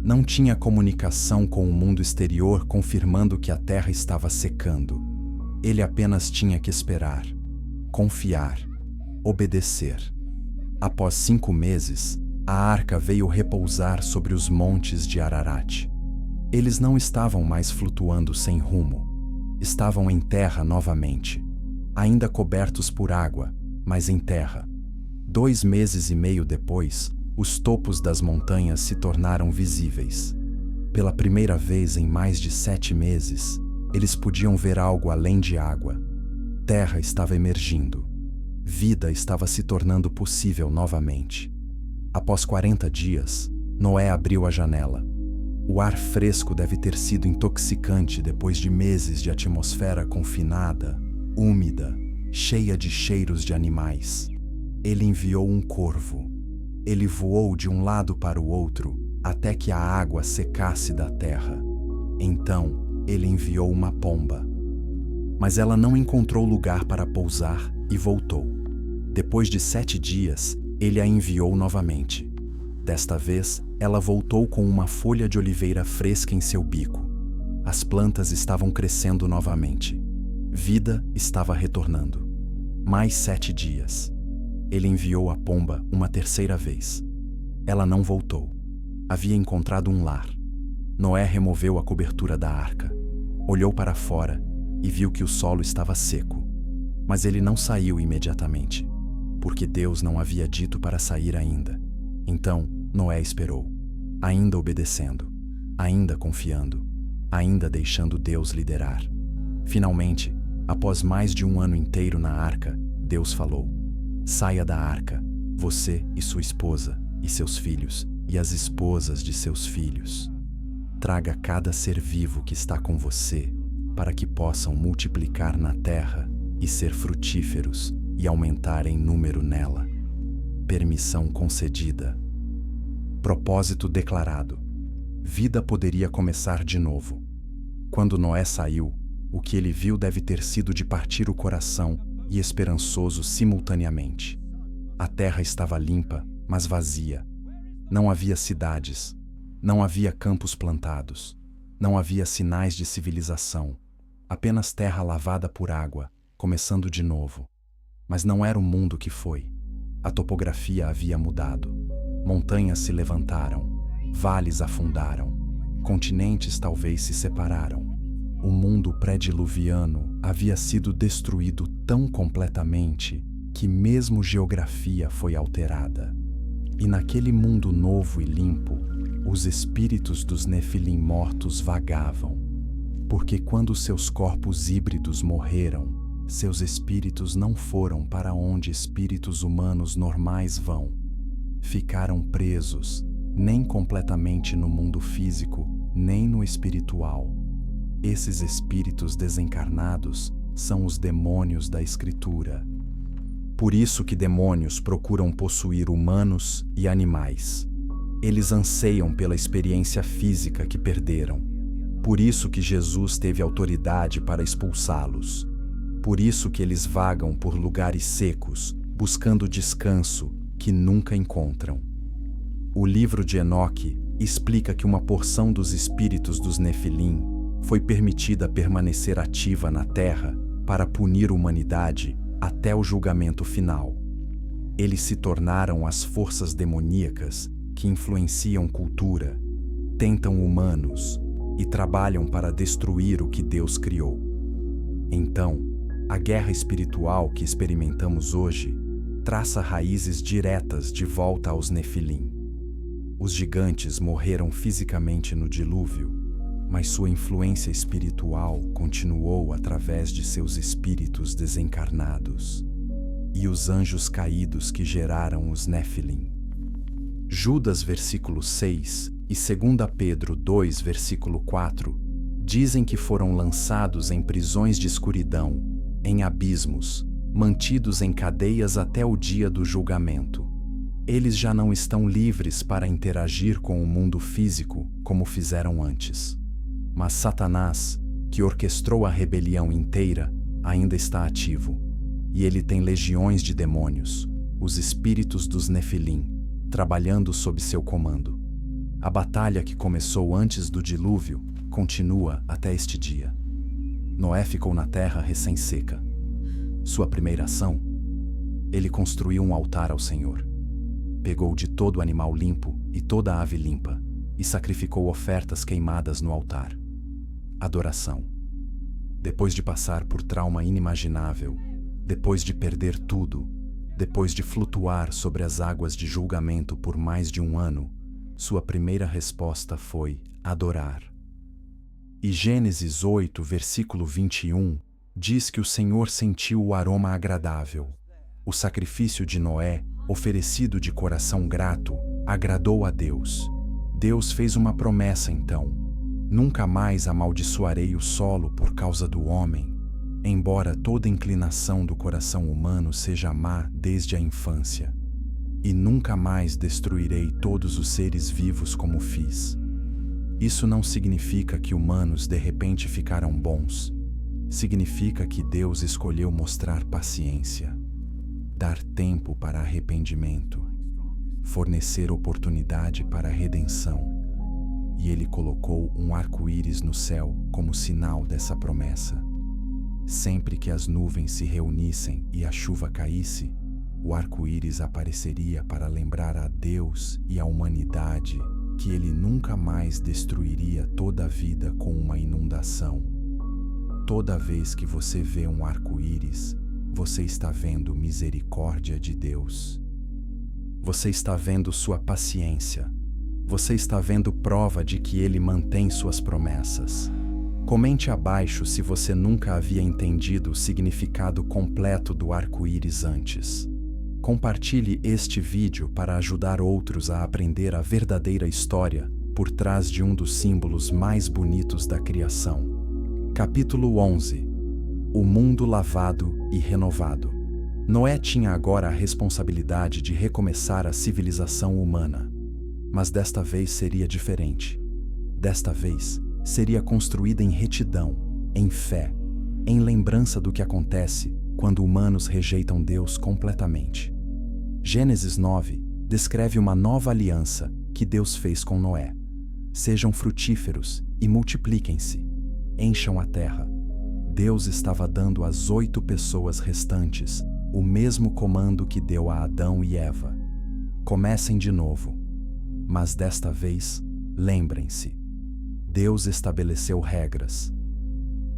Não tinha comunicação com o mundo exterior confirmando que a terra estava secando. Ele apenas tinha que esperar, confiar, obedecer. Após 5 meses, a arca veio repousar sobre os montes de Ararat. Eles não estavam mais flutuando sem rumo. Estavam em terra novamente, ainda cobertos por água, mas em terra. 2 meses e meio depois, os topos das montanhas se tornaram visíveis. Pela primeira vez em mais de 7 meses, eles podiam ver algo além de água. Terra estava emergindo. Vida estava se tornando possível novamente. Após 40 dias, Noé abriu a janela. O ar fresco deve ter sido intoxicante depois de meses de atmosfera confinada, úmida, cheia de cheiros de animais. Ele enviou um corvo. Ele voou de um lado para o outro até que a água secasse da terra. Então, ele enviou uma pomba. Mas ela não encontrou lugar para pousar e voltou. Depois de 7 dias, ele a enviou novamente. Desta vez, ela voltou com uma folha de oliveira fresca em seu bico. As plantas estavam crescendo novamente. Vida estava retornando. Mais 7 dias. Ele enviou a pomba uma terceira vez. Ela não voltou. Havia encontrado um lar. Noé removeu a cobertura da arca. Olhou para fora e viu que o solo estava seco. Mas ele não saiu imediatamente, porque Deus não havia dito para sair ainda. Então, Noé esperou, ainda obedecendo, ainda confiando, ainda deixando Deus liderar. Finalmente, após mais de 1 ano inteiro na arca, Deus falou: saia da arca, você e sua esposa, e seus filhos, e as esposas de seus filhos. Traga cada ser vivo que está com você, para que possam multiplicar na terra e ser frutíferos e aumentar em número nela. permissão concedida. Propósito declarado: vida poderia começar de novo. Quando Noé saiu, o que ele viu deve ter sido de partir o coração e esperançoso simultaneamente. A terra estava limpa, mas vazia. Não havia cidades, não havia campos plantados, não havia sinais de civilização, apenas terra lavada por água, começando de novo. Mas não era o mundo que foi. A topografia havia mudado. Montanhas se levantaram, vales afundaram, continentes talvez se separaram. O mundo pré-diluviano havia sido destruído tão completamente que mesmo geografia foi alterada. E naquele mundo novo e limpo, os espíritos dos Nefilim mortos vagavam, porque quando seus corpos híbridos morreram, seus espíritos não foram para onde espíritos humanos normais vão. Ficaram presos, nem completamente no mundo físico, nem no espiritual. Esses espíritos desencarnados são os demônios da Escritura. Por isso que demônios procuram possuir humanos e animais. Eles anseiam pela experiência física que perderam. Por isso que Jesus teve autoridade para expulsá-los. Por isso que eles vagam por lugares secos, buscando descanso que nunca encontram. O livro de Enoque explica que uma porção dos espíritos dos Nefilim foi permitida permanecer ativa na Terra para punir a humanidade até o julgamento final. Eles se tornaram as forças demoníacas que influenciam cultura, tentam humanos e trabalham para destruir o que Deus criou. Então, a guerra espiritual que experimentamos hoje traça raízes diretas de volta aos Nefilim. Os gigantes morreram fisicamente no dilúvio, mas sua influência espiritual continuou através de seus espíritos desencarnados e os anjos caídos que geraram os Nefilim. Judas, versículo 6, e 2 Pedro 2, versículo 4, dizem que foram lançados em prisões de escuridão, em abismos, mantidos em cadeias até o dia do julgamento. Eles já não estão livres para interagir com o mundo físico como fizeram antes. Mas Satanás, que orquestrou a rebelião inteira, ainda está ativo. E ele tem legiões de demônios, os espíritos dos Nefilim, trabalhando sob seu comando. A batalha que começou antes do dilúvio continua até este dia. Noé ficou na terra recém-seca. Sua primeira ação? Ele construiu um altar ao Senhor. Pegou de todo animal limpo e toda ave limpa e sacrificou ofertas queimadas no altar. Adoração. Depois de passar por trauma inimaginável, depois de perder tudo, depois de flutuar sobre as águas de julgamento por mais de um ano, sua primeira resposta foi adorar. E Gênesis 8, versículo 21, diz que o Senhor sentiu o aroma agradável. O sacrifício de Noé, oferecido de coração grato, agradou a Deus. Deus fez uma promessa então: nunca mais amaldiçoarei o solo por causa do homem, embora toda inclinação do coração humano seja má desde a infância. E nunca mais destruirei todos os seres vivos como fiz. Isso não significa que humanos de repente ficaram bons. Significa que Deus escolheu mostrar paciência, dar tempo para arrependimento, fornecer oportunidade para a redenção. E Ele colocou um arco-íris no céu como sinal dessa promessa. Sempre que as nuvens se reunissem e a chuva caísse, o arco-íris apareceria para lembrar a Deus e à humanidade que Ele nunca mais destruiria toda a vida com uma inundação. Toda vez que você vê um arco-íris, você está vendo misericórdia de Deus. Você está vendo sua paciência. Você está vendo prova de que Ele mantém suas promessas. Comente abaixo se você nunca havia entendido o significado completo do arco-íris antes. Compartilhe este vídeo para ajudar outros a aprender a verdadeira história por trás de um dos símbolos mais bonitos da criação. Capítulo 11. O mundo lavado e renovado. Noé tinha agora a responsabilidade de recomeçar a civilização humana. Mas desta vez seria diferente. Desta vez, seria construída em retidão, em fé, em lembrança do que acontece quando humanos rejeitam Deus completamente. Gênesis 9 descreve uma nova aliança que Deus fez com Noé. Sejam frutíferos e multipliquem-se, encham a terra. Deus estava dando às 8 pessoas restantes o mesmo comando que deu a Adão e Eva. Comecem de novo, mas desta vez, lembrem-se, Deus estabeleceu regras.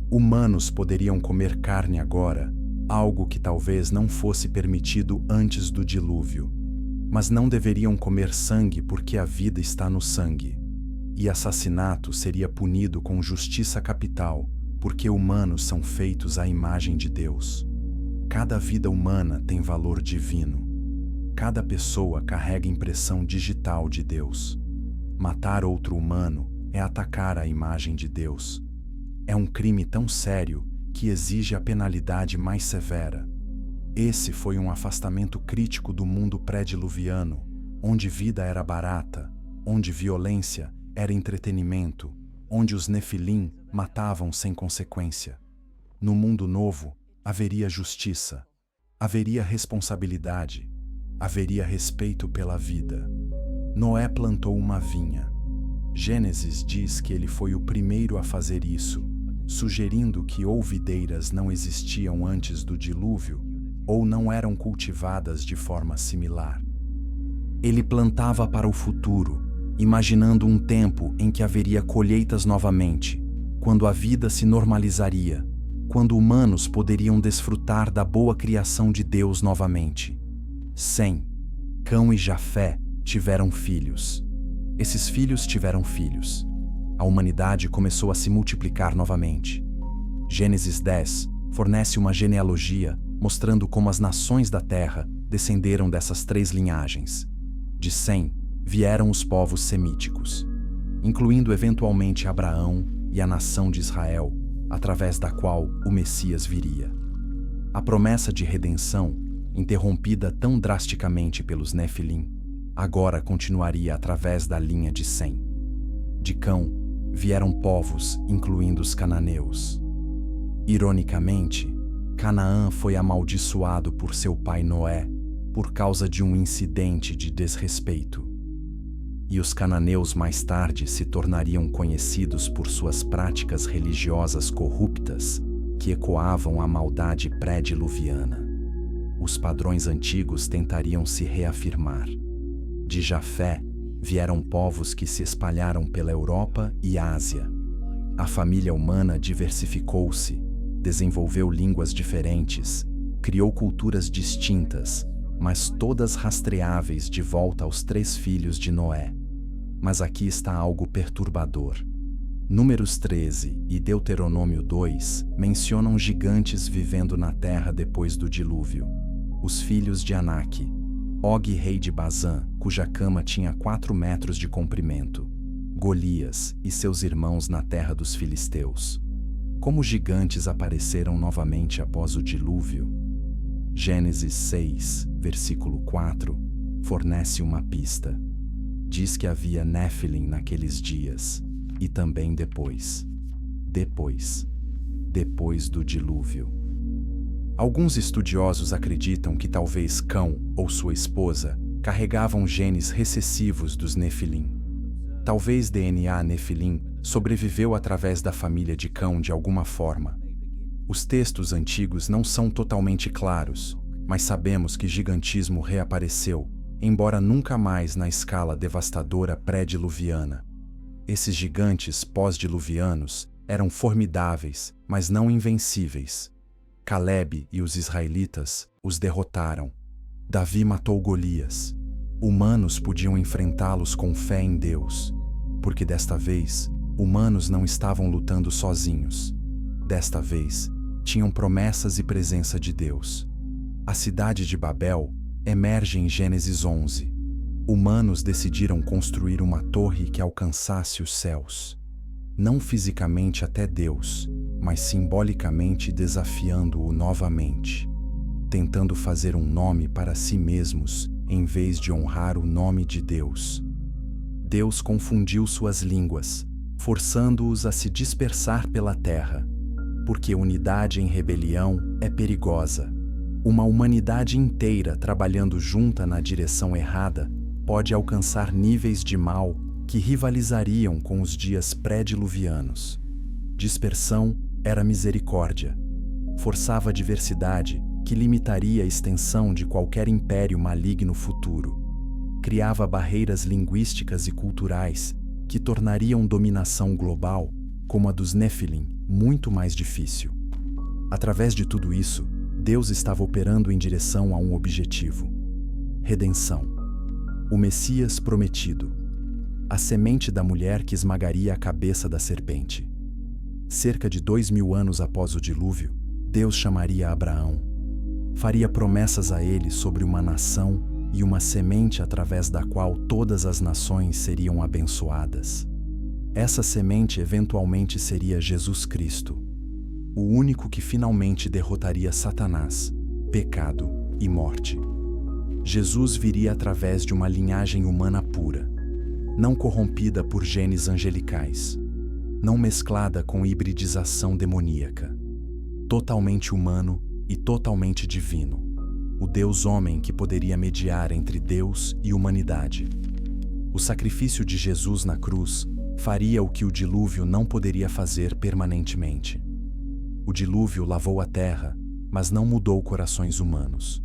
Humanos poderiam comer carne agora, algo que talvez não fosse permitido antes do dilúvio. Mas não deveriam comer sangue porque a vida está no sangue. E assassinato seria punido com justiça capital, porque humanos são feitos à imagem de Deus. Cada vida humana tem valor divino. Cada pessoa carrega impressão digital de Deus. Matar outro humano é atacar a imagem de Deus. É um crime tão sério que exige a penalidade mais severa. Esse foi um afastamento crítico do mundo pré-diluviano, onde vida era barata, onde violência era entretenimento, onde os Nefilim matavam sem consequência. No mundo novo, haveria justiça, haveria responsabilidade, haveria respeito pela vida. Noé plantou uma vinha. Gênesis diz que ele foi o primeiro a fazer isso, sugerindo que ou videiras não existiam antes do dilúvio, ou não eram cultivadas de forma similar. Ele plantava para o futuro, imaginando um tempo em que haveria colheitas novamente, quando a vida se normalizaria, quando humanos poderiam desfrutar da boa criação de Deus novamente. Sem, Cão e Jafé tiveram filhos. Esses filhos tiveram filhos. A humanidade começou a se multiplicar novamente. Gênesis 10 fornece uma genealogia mostrando como as nações da terra descenderam dessas 3 linhagens. De Sem vieram os povos semíticos, incluindo eventualmente Abraão e a nação de Israel, através da qual o Messias viria. A promessa de redenção, interrompida tão drasticamente pelos Nefilim, agora continuaria através da linha de Sem. De Cão vieram povos, incluindo os cananeus. Ironicamente, Canaã foi amaldiçoado por seu pai Noé por causa de um incidente de desrespeito. E os cananeus mais tarde se tornariam conhecidos por suas práticas religiosas corruptas que ecoavam a maldade pré-diluviana. Os padrões antigos tentariam se reafirmar. De Jafé vieram povos que se espalharam pela Europa e Ásia. A família humana diversificou-se, desenvolveu línguas diferentes, criou culturas distintas, mas todas rastreáveis de volta aos 3 filhos de Noé. Mas aqui está algo perturbador. Números 13 e Deuteronômio 2 mencionam gigantes vivendo na terra depois do dilúvio. Os filhos de Anak, Og, rei de Bazã, cuja cama tinha 4 metros de comprimento, Golias e seus irmãos na terra dos filisteus. Como gigantes apareceram novamente após o dilúvio? Gênesis 6, versículo 4, fornece uma pista. Diz que havia Nefilim naqueles dias, e também depois do dilúvio. Alguns estudiosos acreditam que talvez Cão ou sua esposa carregavam genes recessivos dos Nefilim. Talvez DNA Nefilim sobreviveu através da família de Cão de alguma forma. Os textos antigos não são totalmente claros, mas sabemos que gigantismo reapareceu, embora nunca mais na escala devastadora pré-diluviana. Esses gigantes pós-diluvianos eram formidáveis, mas não invencíveis. Caleb e os israelitas os derrotaram. Davi matou Golias. Humanos podiam enfrentá-los com fé em Deus, porque desta vez, humanos não estavam lutando sozinhos. Desta vez, tinham promessas e presença de Deus. A cidade de Babel emerge em Gênesis 11. Humanos decidiram construir uma torre que alcançasse os céus. Não fisicamente até Deus, mas simbolicamente desafiando-o novamente. tentando fazer um nome para si mesmos em vez de honrar o nome de Deus. Deus confundiu suas línguas, forçando-os a se dispersar pela terra, porque unidade em rebelião é perigosa. Uma humanidade inteira trabalhando junta na direção errada pode alcançar níveis de mal que rivalizariam com os dias pré-diluvianos. Dispersão era misericórdia. Forçava a diversidade que limitaria a extensão de qualquer império maligno futuro. Criava barreiras linguísticas e culturais que tornariam dominação global, como a dos Nefilim, muito mais difícil. Através de tudo isso, Deus estava operando em direção a um objetivo: redenção. O Messias prometido. A semente da mulher que esmagaria a cabeça da serpente. Cerca de 2000 anos após o dilúvio, Deus chamaria Abraão. Faria promessas a ele sobre uma nação e uma semente através da qual todas as nações seriam abençoadas. Essa semente eventualmente seria Jesus Cristo, o único que finalmente derrotaria Satanás, pecado e morte. Jesus viria através de uma linhagem humana pura, não corrompida por genes angelicais, não mesclada com hibridização demoníaca. Totalmente humano e totalmente divino, o Deus-homem que poderia mediar entre Deus e humanidade. O sacrifício de Jesus na cruz faria o que o dilúvio não poderia fazer permanentemente. O dilúvio lavou a terra, mas não mudou corações humanos.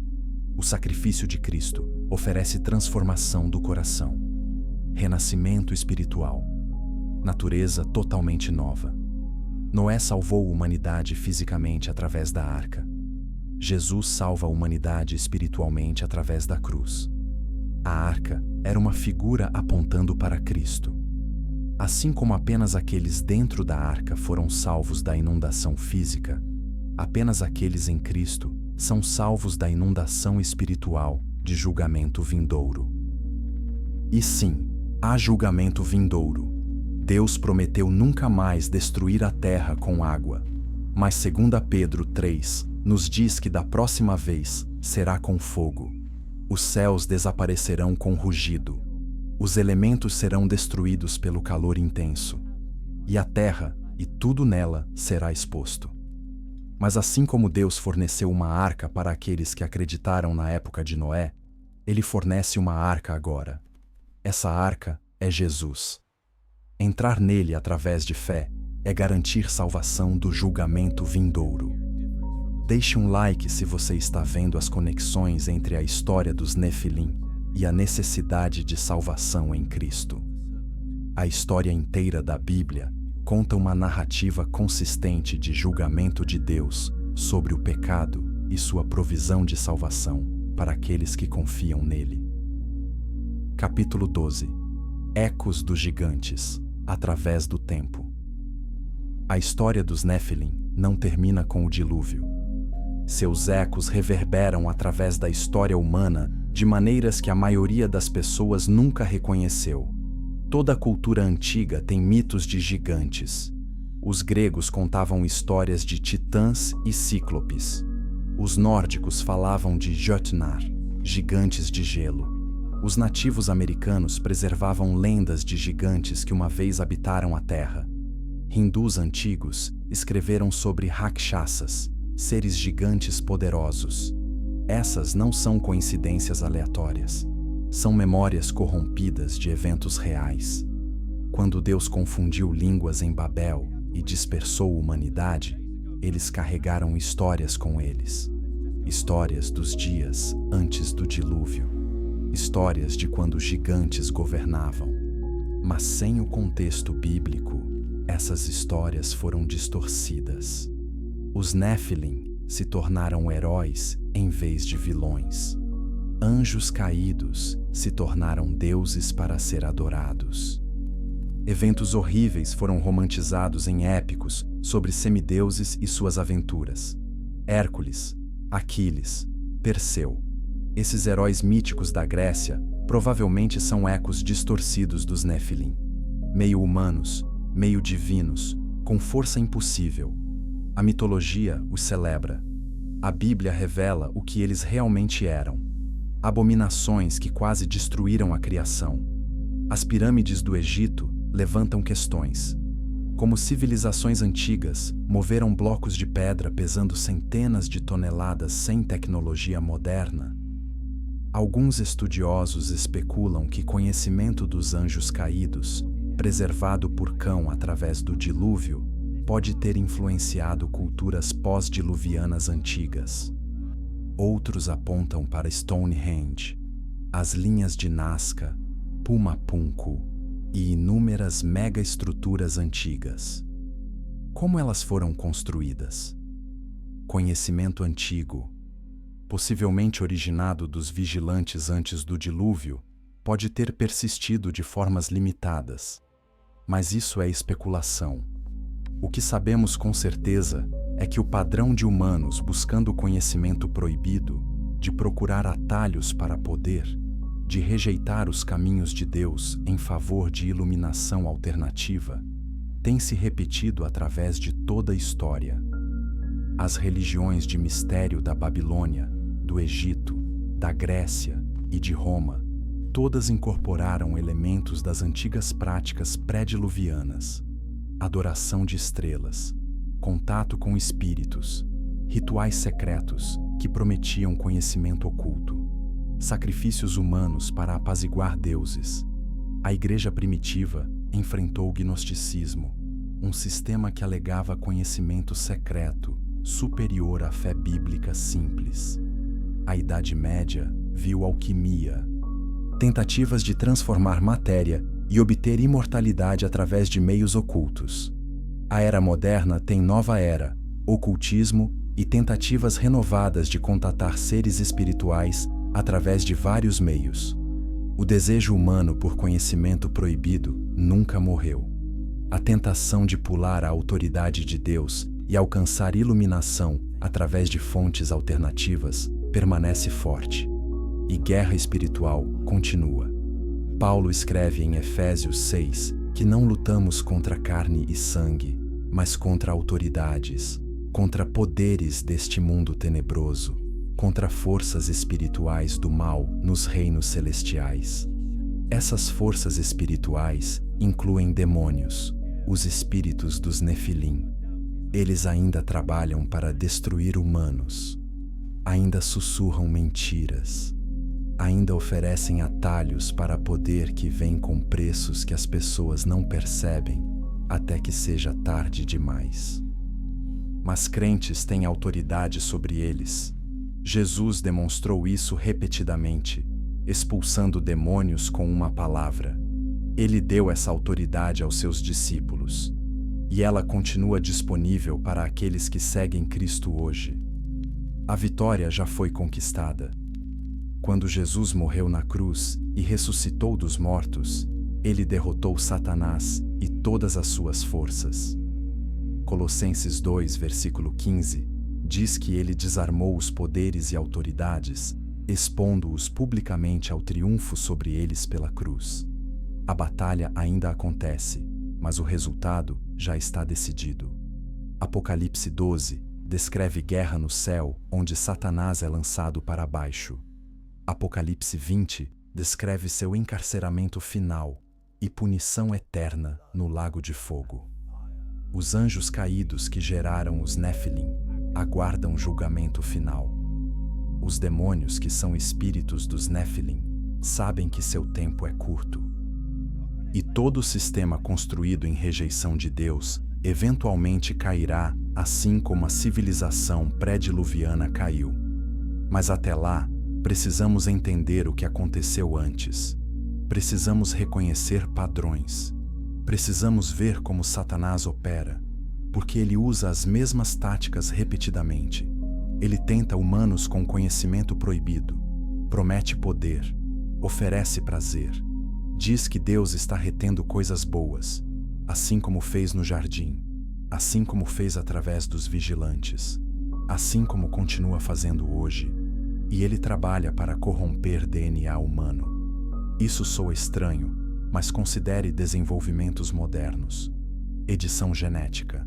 O sacrifício de Cristo oferece transformação do coração, renascimento espiritual, natureza totalmente nova. Noé salvou a humanidade fisicamente através da arca. Jesus salva a humanidade espiritualmente através da cruz. A arca era uma figura apontando para Cristo. Assim como apenas aqueles dentro da arca foram salvos da inundação física, apenas aqueles em Cristo são salvos da inundação espiritual de julgamento vindouro. E sim, há julgamento vindouro. Deus prometeu nunca mais destruir a terra com água, mas 2 Pedro 3 nos diz que da próxima vez será com fogo. Os céus desaparecerão com rugido. Os elementos serão destruídos pelo calor intenso. E a terra e tudo nela será exposto. Mas assim como Deus forneceu uma arca para aqueles que acreditaram na época de Noé, Ele fornece uma arca agora. Essa arca é Jesus. Entrar nele através de fé é garantir salvação do julgamento vindouro. Deixe um like se você está vendo as conexões entre a história dos Nefilim e a necessidade de salvação em Cristo. A história inteira da Bíblia conta uma narrativa consistente de julgamento de Deus sobre o pecado e sua provisão de salvação para aqueles que confiam nele. Capítulo 12. Ecos dos gigantes, através do tempo. A história dos Nefilim não termina com o dilúvio. Seus ecos reverberam através da história humana de maneiras que a maioria das pessoas nunca reconheceu. Toda a cultura antiga tem mitos de gigantes. Os gregos contavam histórias de titãs e cíclopes. Os nórdicos falavam de Jötnar, gigantes de gelo. Os nativos americanos preservavam lendas de gigantes que uma vez habitaram a Terra. Hindus antigos escreveram sobre Rakshasas, seres gigantes poderosos. Essas não são coincidências aleatórias. São memórias corrompidas de eventos reais. Quando Deus confundiu línguas em Babel e dispersou a humanidade, eles carregaram histórias com eles. Histórias dos dias antes do dilúvio. Histórias de quando gigantes governavam. Mas sem o contexto bíblico, essas histórias foram distorcidas. Os Nefilim se tornaram heróis em vez de vilões. Anjos caídos se tornaram deuses para ser adorados. Eventos horríveis foram romantizados em épicos sobre semideuses e suas aventuras. Hércules, Aquiles, Perseu. Esses heróis míticos da Grécia provavelmente são ecos distorcidos dos Nefilim. Meio humanos, meio divinos, com força impossível. A mitologia os celebra. A Bíblia revela o que eles realmente eram: abominações que quase destruíram a criação. As pirâmides do Egito levantam questões. Como civilizações antigas moveram blocos de pedra pesando centenas de toneladas sem tecnologia moderna? Alguns estudiosos especulam que conhecimento dos anjos caídos, preservado por Cão através do dilúvio, pode ter influenciado culturas pós-diluvianas antigas. Outros apontam para Stonehenge, as linhas de Nazca, Pumapunku e inúmeras megaestruturas antigas. Como elas foram construídas? Conhecimento antigo, possivelmente originado dos vigilantes antes do dilúvio, pode ter persistido de formas limitadas. Mas isso é especulação. O que sabemos com certeza é que o padrão de humanos buscando o conhecimento proibido, de procurar atalhos para poder, de rejeitar os caminhos de Deus em favor de iluminação alternativa, tem se repetido através de toda a história. As religiões de mistério da Babilônia, do Egito, da Grécia e de Roma, todas incorporaram elementos das antigas práticas pré-diluvianas: adoração de estrelas, contato com espíritos, rituais secretos que prometiam conhecimento oculto, sacrifícios humanos para apaziguar deuses. A igreja primitiva enfrentou o gnosticismo, um sistema que alegava conhecimento secreto, superior à fé bíblica simples. A Idade Média viu alquimia, tentativas de transformar matéria e obter imortalidade através de meios ocultos. A Era Moderna tem nova era, ocultismo e tentativas renovadas de contatar seres espirituais através de vários meios. O desejo humano por conhecimento proibido nunca morreu. A tentação de pular a autoridade de Deus e alcançar iluminação através de fontes alternativas permanece forte. E guerra espiritual continua. Paulo escreve em Efésios 6 que não lutamos contra carne e sangue, mas contra autoridades, contra poderes deste mundo tenebroso, contra forças espirituais do mal nos reinos celestiais. Essas forças espirituais incluem demônios, os espíritos dos Nefilim. Eles ainda trabalham para destruir humanos, ainda sussurram mentiras, ainda oferecem atalhos para poder que vem com preços que as pessoas não percebem até que seja tarde demais. Mas crentes têm autoridade sobre eles. Jesus demonstrou isso repetidamente, expulsando demônios com uma palavra. Ele deu essa autoridade aos seus discípulos, e ela continua disponível para aqueles que seguem Cristo hoje. A vitória já foi conquistada. Quando Jesus morreu na cruz e ressuscitou dos mortos, ele derrotou Satanás e todas as suas forças. Colossenses 2, versículo 15, diz que ele desarmou os poderes e autoridades, expondo-os publicamente ao triunfo sobre eles pela cruz. A batalha ainda acontece, mas o resultado já está decidido. Apocalipse 12 descreve guerra no céu, onde Satanás é lançado para baixo. Apocalipse 20 descreve seu encarceramento final e punição eterna no lago de fogo. Os anjos caídos que geraram os Nefilim aguardam julgamento final. Os demônios que são espíritos dos Nefilim sabem que seu tempo é curto. E todo o sistema construído em rejeição de Deus eventualmente cairá, assim como a civilização pré-diluviana caiu. Mas até lá, precisamos entender o que aconteceu antes. Precisamos reconhecer padrões. Precisamos ver como Satanás opera, porque ele usa as mesmas táticas repetidamente. Ele tenta humanos com conhecimento proibido, promete poder, oferece prazer, diz que Deus está retendo coisas boas, assim como fez no jardim, assim como fez através dos vigilantes, assim como continua fazendo hoje, e ele trabalha para corromper DNA humano. Isso soa estranho, mas considere desenvolvimentos modernos: edição genética,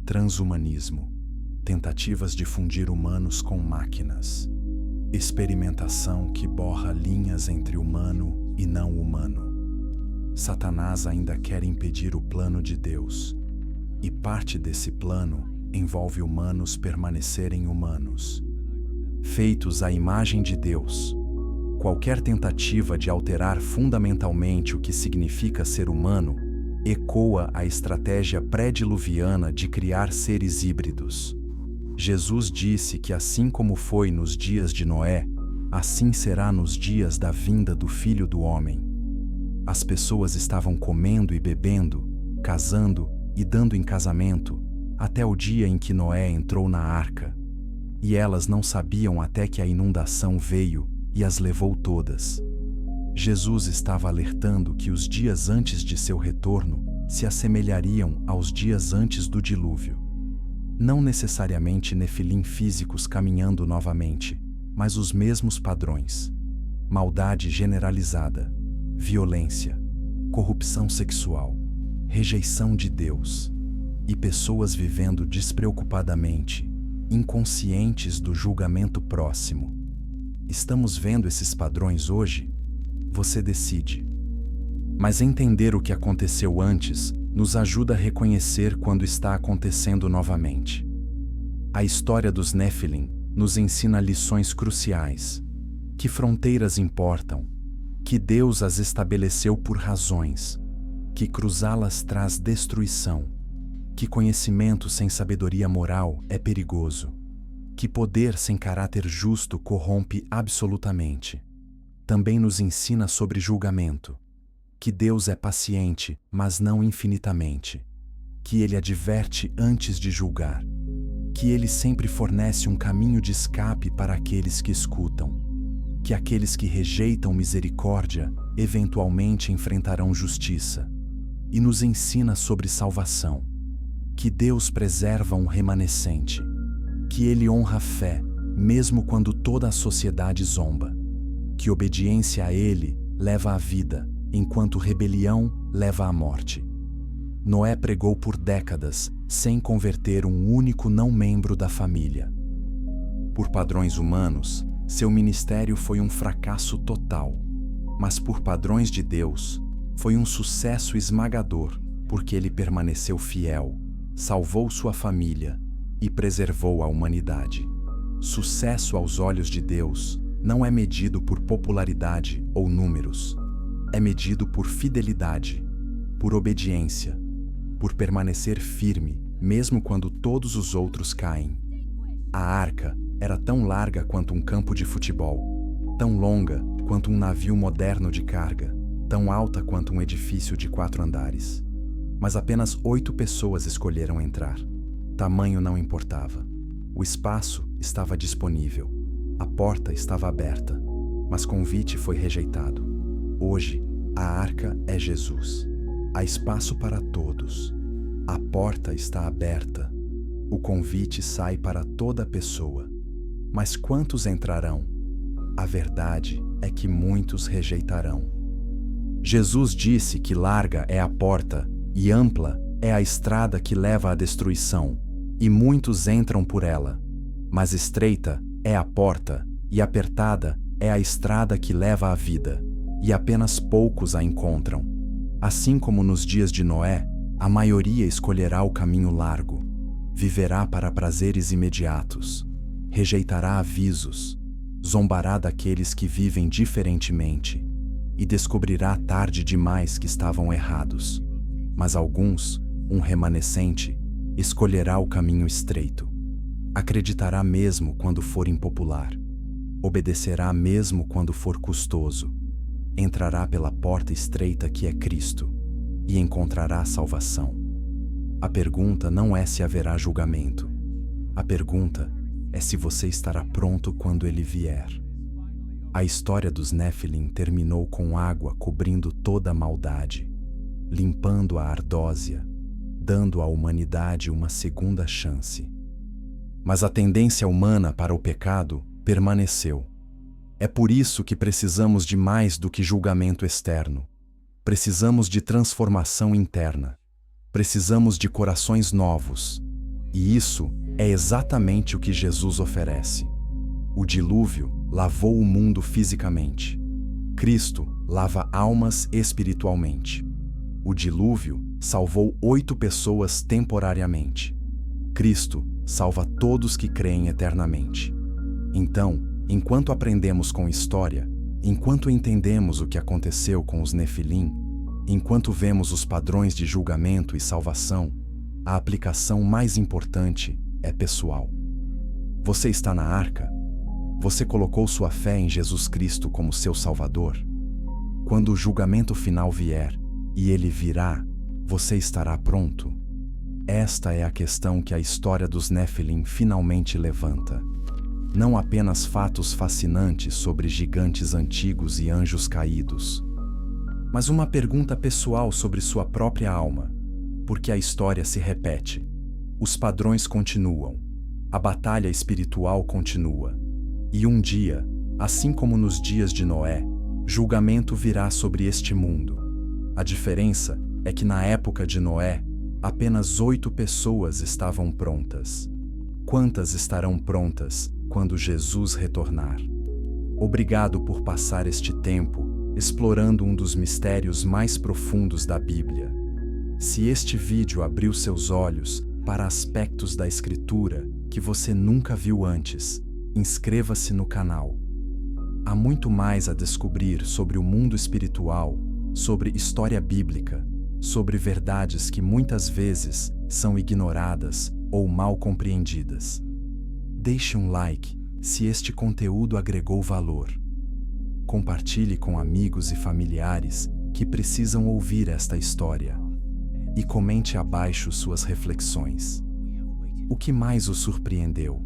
transhumanismo, tentativas de fundir humanos com máquinas, experimentação que borra linhas entre humano e não humano. Satanás ainda quer impedir o plano de Deus, e parte desse plano envolve humanos permanecerem humanos, feitos à imagem de Deus. Qualquer tentativa de alterar fundamentalmente o que significa ser humano ecoa a estratégia pré-diluviana de criar seres híbridos. Jesus disse que assim como foi nos dias de Noé, assim será nos dias da vinda do Filho do Homem. As pessoas estavam comendo e bebendo, casando e dando em casamento, até o dia em que Noé entrou na arca. E elas não sabiam até que a inundação veio e as levou todas. Jesus estava alertando que os dias antes de seu retorno se assemelhariam aos dias antes do dilúvio. Não necessariamente nefilim físicos caminhando novamente, mas os mesmos padrões: maldade generalizada, violência, corrupção sexual, rejeição de Deus, e pessoas vivendo despreocupadamente, inconscientes do julgamento próximo. Estamos vendo esses padrões hoje? Você decide. Mas entender o que aconteceu antes nos ajuda a reconhecer quando está acontecendo novamente. A história dos Nefilim nos ensina lições cruciais. Que fronteiras importam? Que Deus as estabeleceu por razões. Que cruzá-las traz destruição. Que conhecimento sem sabedoria moral é perigoso. Que poder sem caráter justo corrompe absolutamente. Também nos ensina sobre julgamento. Que Deus é paciente, mas não infinitamente. Que Ele adverte antes de julgar. Que Ele sempre fornece um caminho de escape para aqueles que escutam. Que aqueles que rejeitam misericórdia eventualmente enfrentarão justiça. E nos ensina sobre salvação. Que Deus preserva um remanescente. Que Ele honra a fé, mesmo quando toda a sociedade zomba. Que obediência a Ele leva à vida, enquanto rebelião leva à morte. Noé pregou por décadas, sem converter um único não-membro da família. Por padrões humanos, seu ministério foi um fracasso total. Mas por padrões de Deus, foi um sucesso esmagador, porque ele permaneceu fiel, salvou sua família e preservou a humanidade. Sucesso aos olhos de Deus não é medido por popularidade ou números. É medido por fidelidade, por obediência, por permanecer firme, mesmo quando todos os outros caem. A arca era tão larga quanto um campo de futebol, tão longa quanto um navio moderno de carga, tão alta quanto um edifício de 4 andares. Mas apenas 8 pessoas escolheram entrar. Tamanho não importava. O espaço estava disponível. A porta estava aberta, mas convite foi rejeitado. Hoje, a arca é Jesus. Há espaço para todos. A porta está aberta. O convite sai para toda pessoa. Mas quantos entrarão? A verdade é que muitos rejeitarão. Jesus disse que larga é a porta e ampla é a estrada que leva à destruição, e muitos entram por ela. Mas estreita é a porta e apertada é a estrada que leva à vida, e apenas poucos a encontram. Assim como nos dias de Noé, a maioria escolherá o caminho largo, viverá para prazeres imediatos, rejeitará avisos, zombará daqueles que vivem diferentemente e descobrirá tarde demais que estavam errados. Mas alguns, um remanescente, escolherá o caminho estreito. Acreditará mesmo quando for impopular. Obedecerá mesmo quando for custoso. Entrará pela porta estreita que é Cristo e encontrará salvação. A pergunta não é se haverá julgamento. A pergunta é se você estará pronto quando ele vier. A história dos Nefilim terminou com água cobrindo toda a maldade, limpando a ardósia, dando à humanidade uma segunda chance. Mas a tendência humana para o pecado permaneceu. É por isso que precisamos de mais do que julgamento externo. Precisamos de transformação interna. Precisamos de corações novos. E isso É exatamente o que Jesus oferece. O dilúvio lavou o mundo fisicamente. Cristo lava almas espiritualmente. O dilúvio salvou 8 pessoas temporariamente. Cristo salva todos que creem eternamente. Então, enquanto aprendemos com história, enquanto entendemos o que aconteceu com os Nefilim, enquanto vemos os padrões de julgamento e salvação, a aplicação mais importante é pessoal. Você está na arca? Você colocou sua fé em Jesus Cristo como seu Salvador? Quando o julgamento final vier, e ele virá, você estará pronto? Esta é a questão que a história dos Nefilim finalmente levanta. Não apenas fatos fascinantes sobre gigantes antigos e anjos caídos, mas uma pergunta pessoal sobre sua própria alma. Porque a história se repete. Os padrões continuam. A batalha espiritual continua. E um dia, assim como nos dias de Noé, julgamento virá sobre este mundo. A diferença é que na época de Noé, apenas 8 pessoas estavam prontas. Quantas estarão prontas quando Jesus retornar? Obrigado por passar este tempo explorando um dos mistérios mais profundos da Bíblia. Se este vídeo abriu seus olhos para aspectos da Escritura que você nunca viu antes, inscreva-se no canal. Há muito mais a descobrir sobre o mundo espiritual, sobre história bíblica, sobre verdades que muitas vezes são ignoradas ou mal compreendidas. Deixe um like se este conteúdo agregou valor. Compartilhe com amigos e familiares que precisam ouvir esta história. E comente abaixo suas reflexões. O que mais o surpreendeu?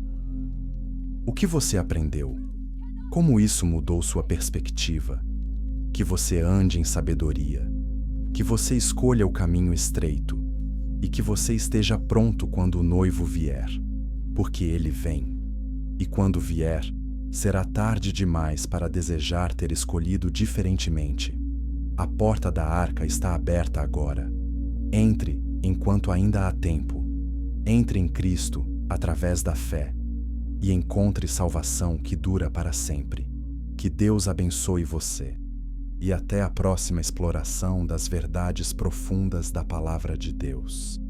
O que você aprendeu? Como isso mudou sua perspectiva? Que você ande em sabedoria, que você escolha o caminho estreito e que você esteja pronto quando o noivo vier, porque ele vem. E quando vier, será tarde demais para desejar ter escolhido diferentemente. A porta da arca está aberta agora. Entre enquanto ainda há tempo. Entre em Cristo através da fé e encontre salvação que dura para sempre. Que Deus abençoe você. E até a próxima exploração das verdades profundas da Palavra de Deus.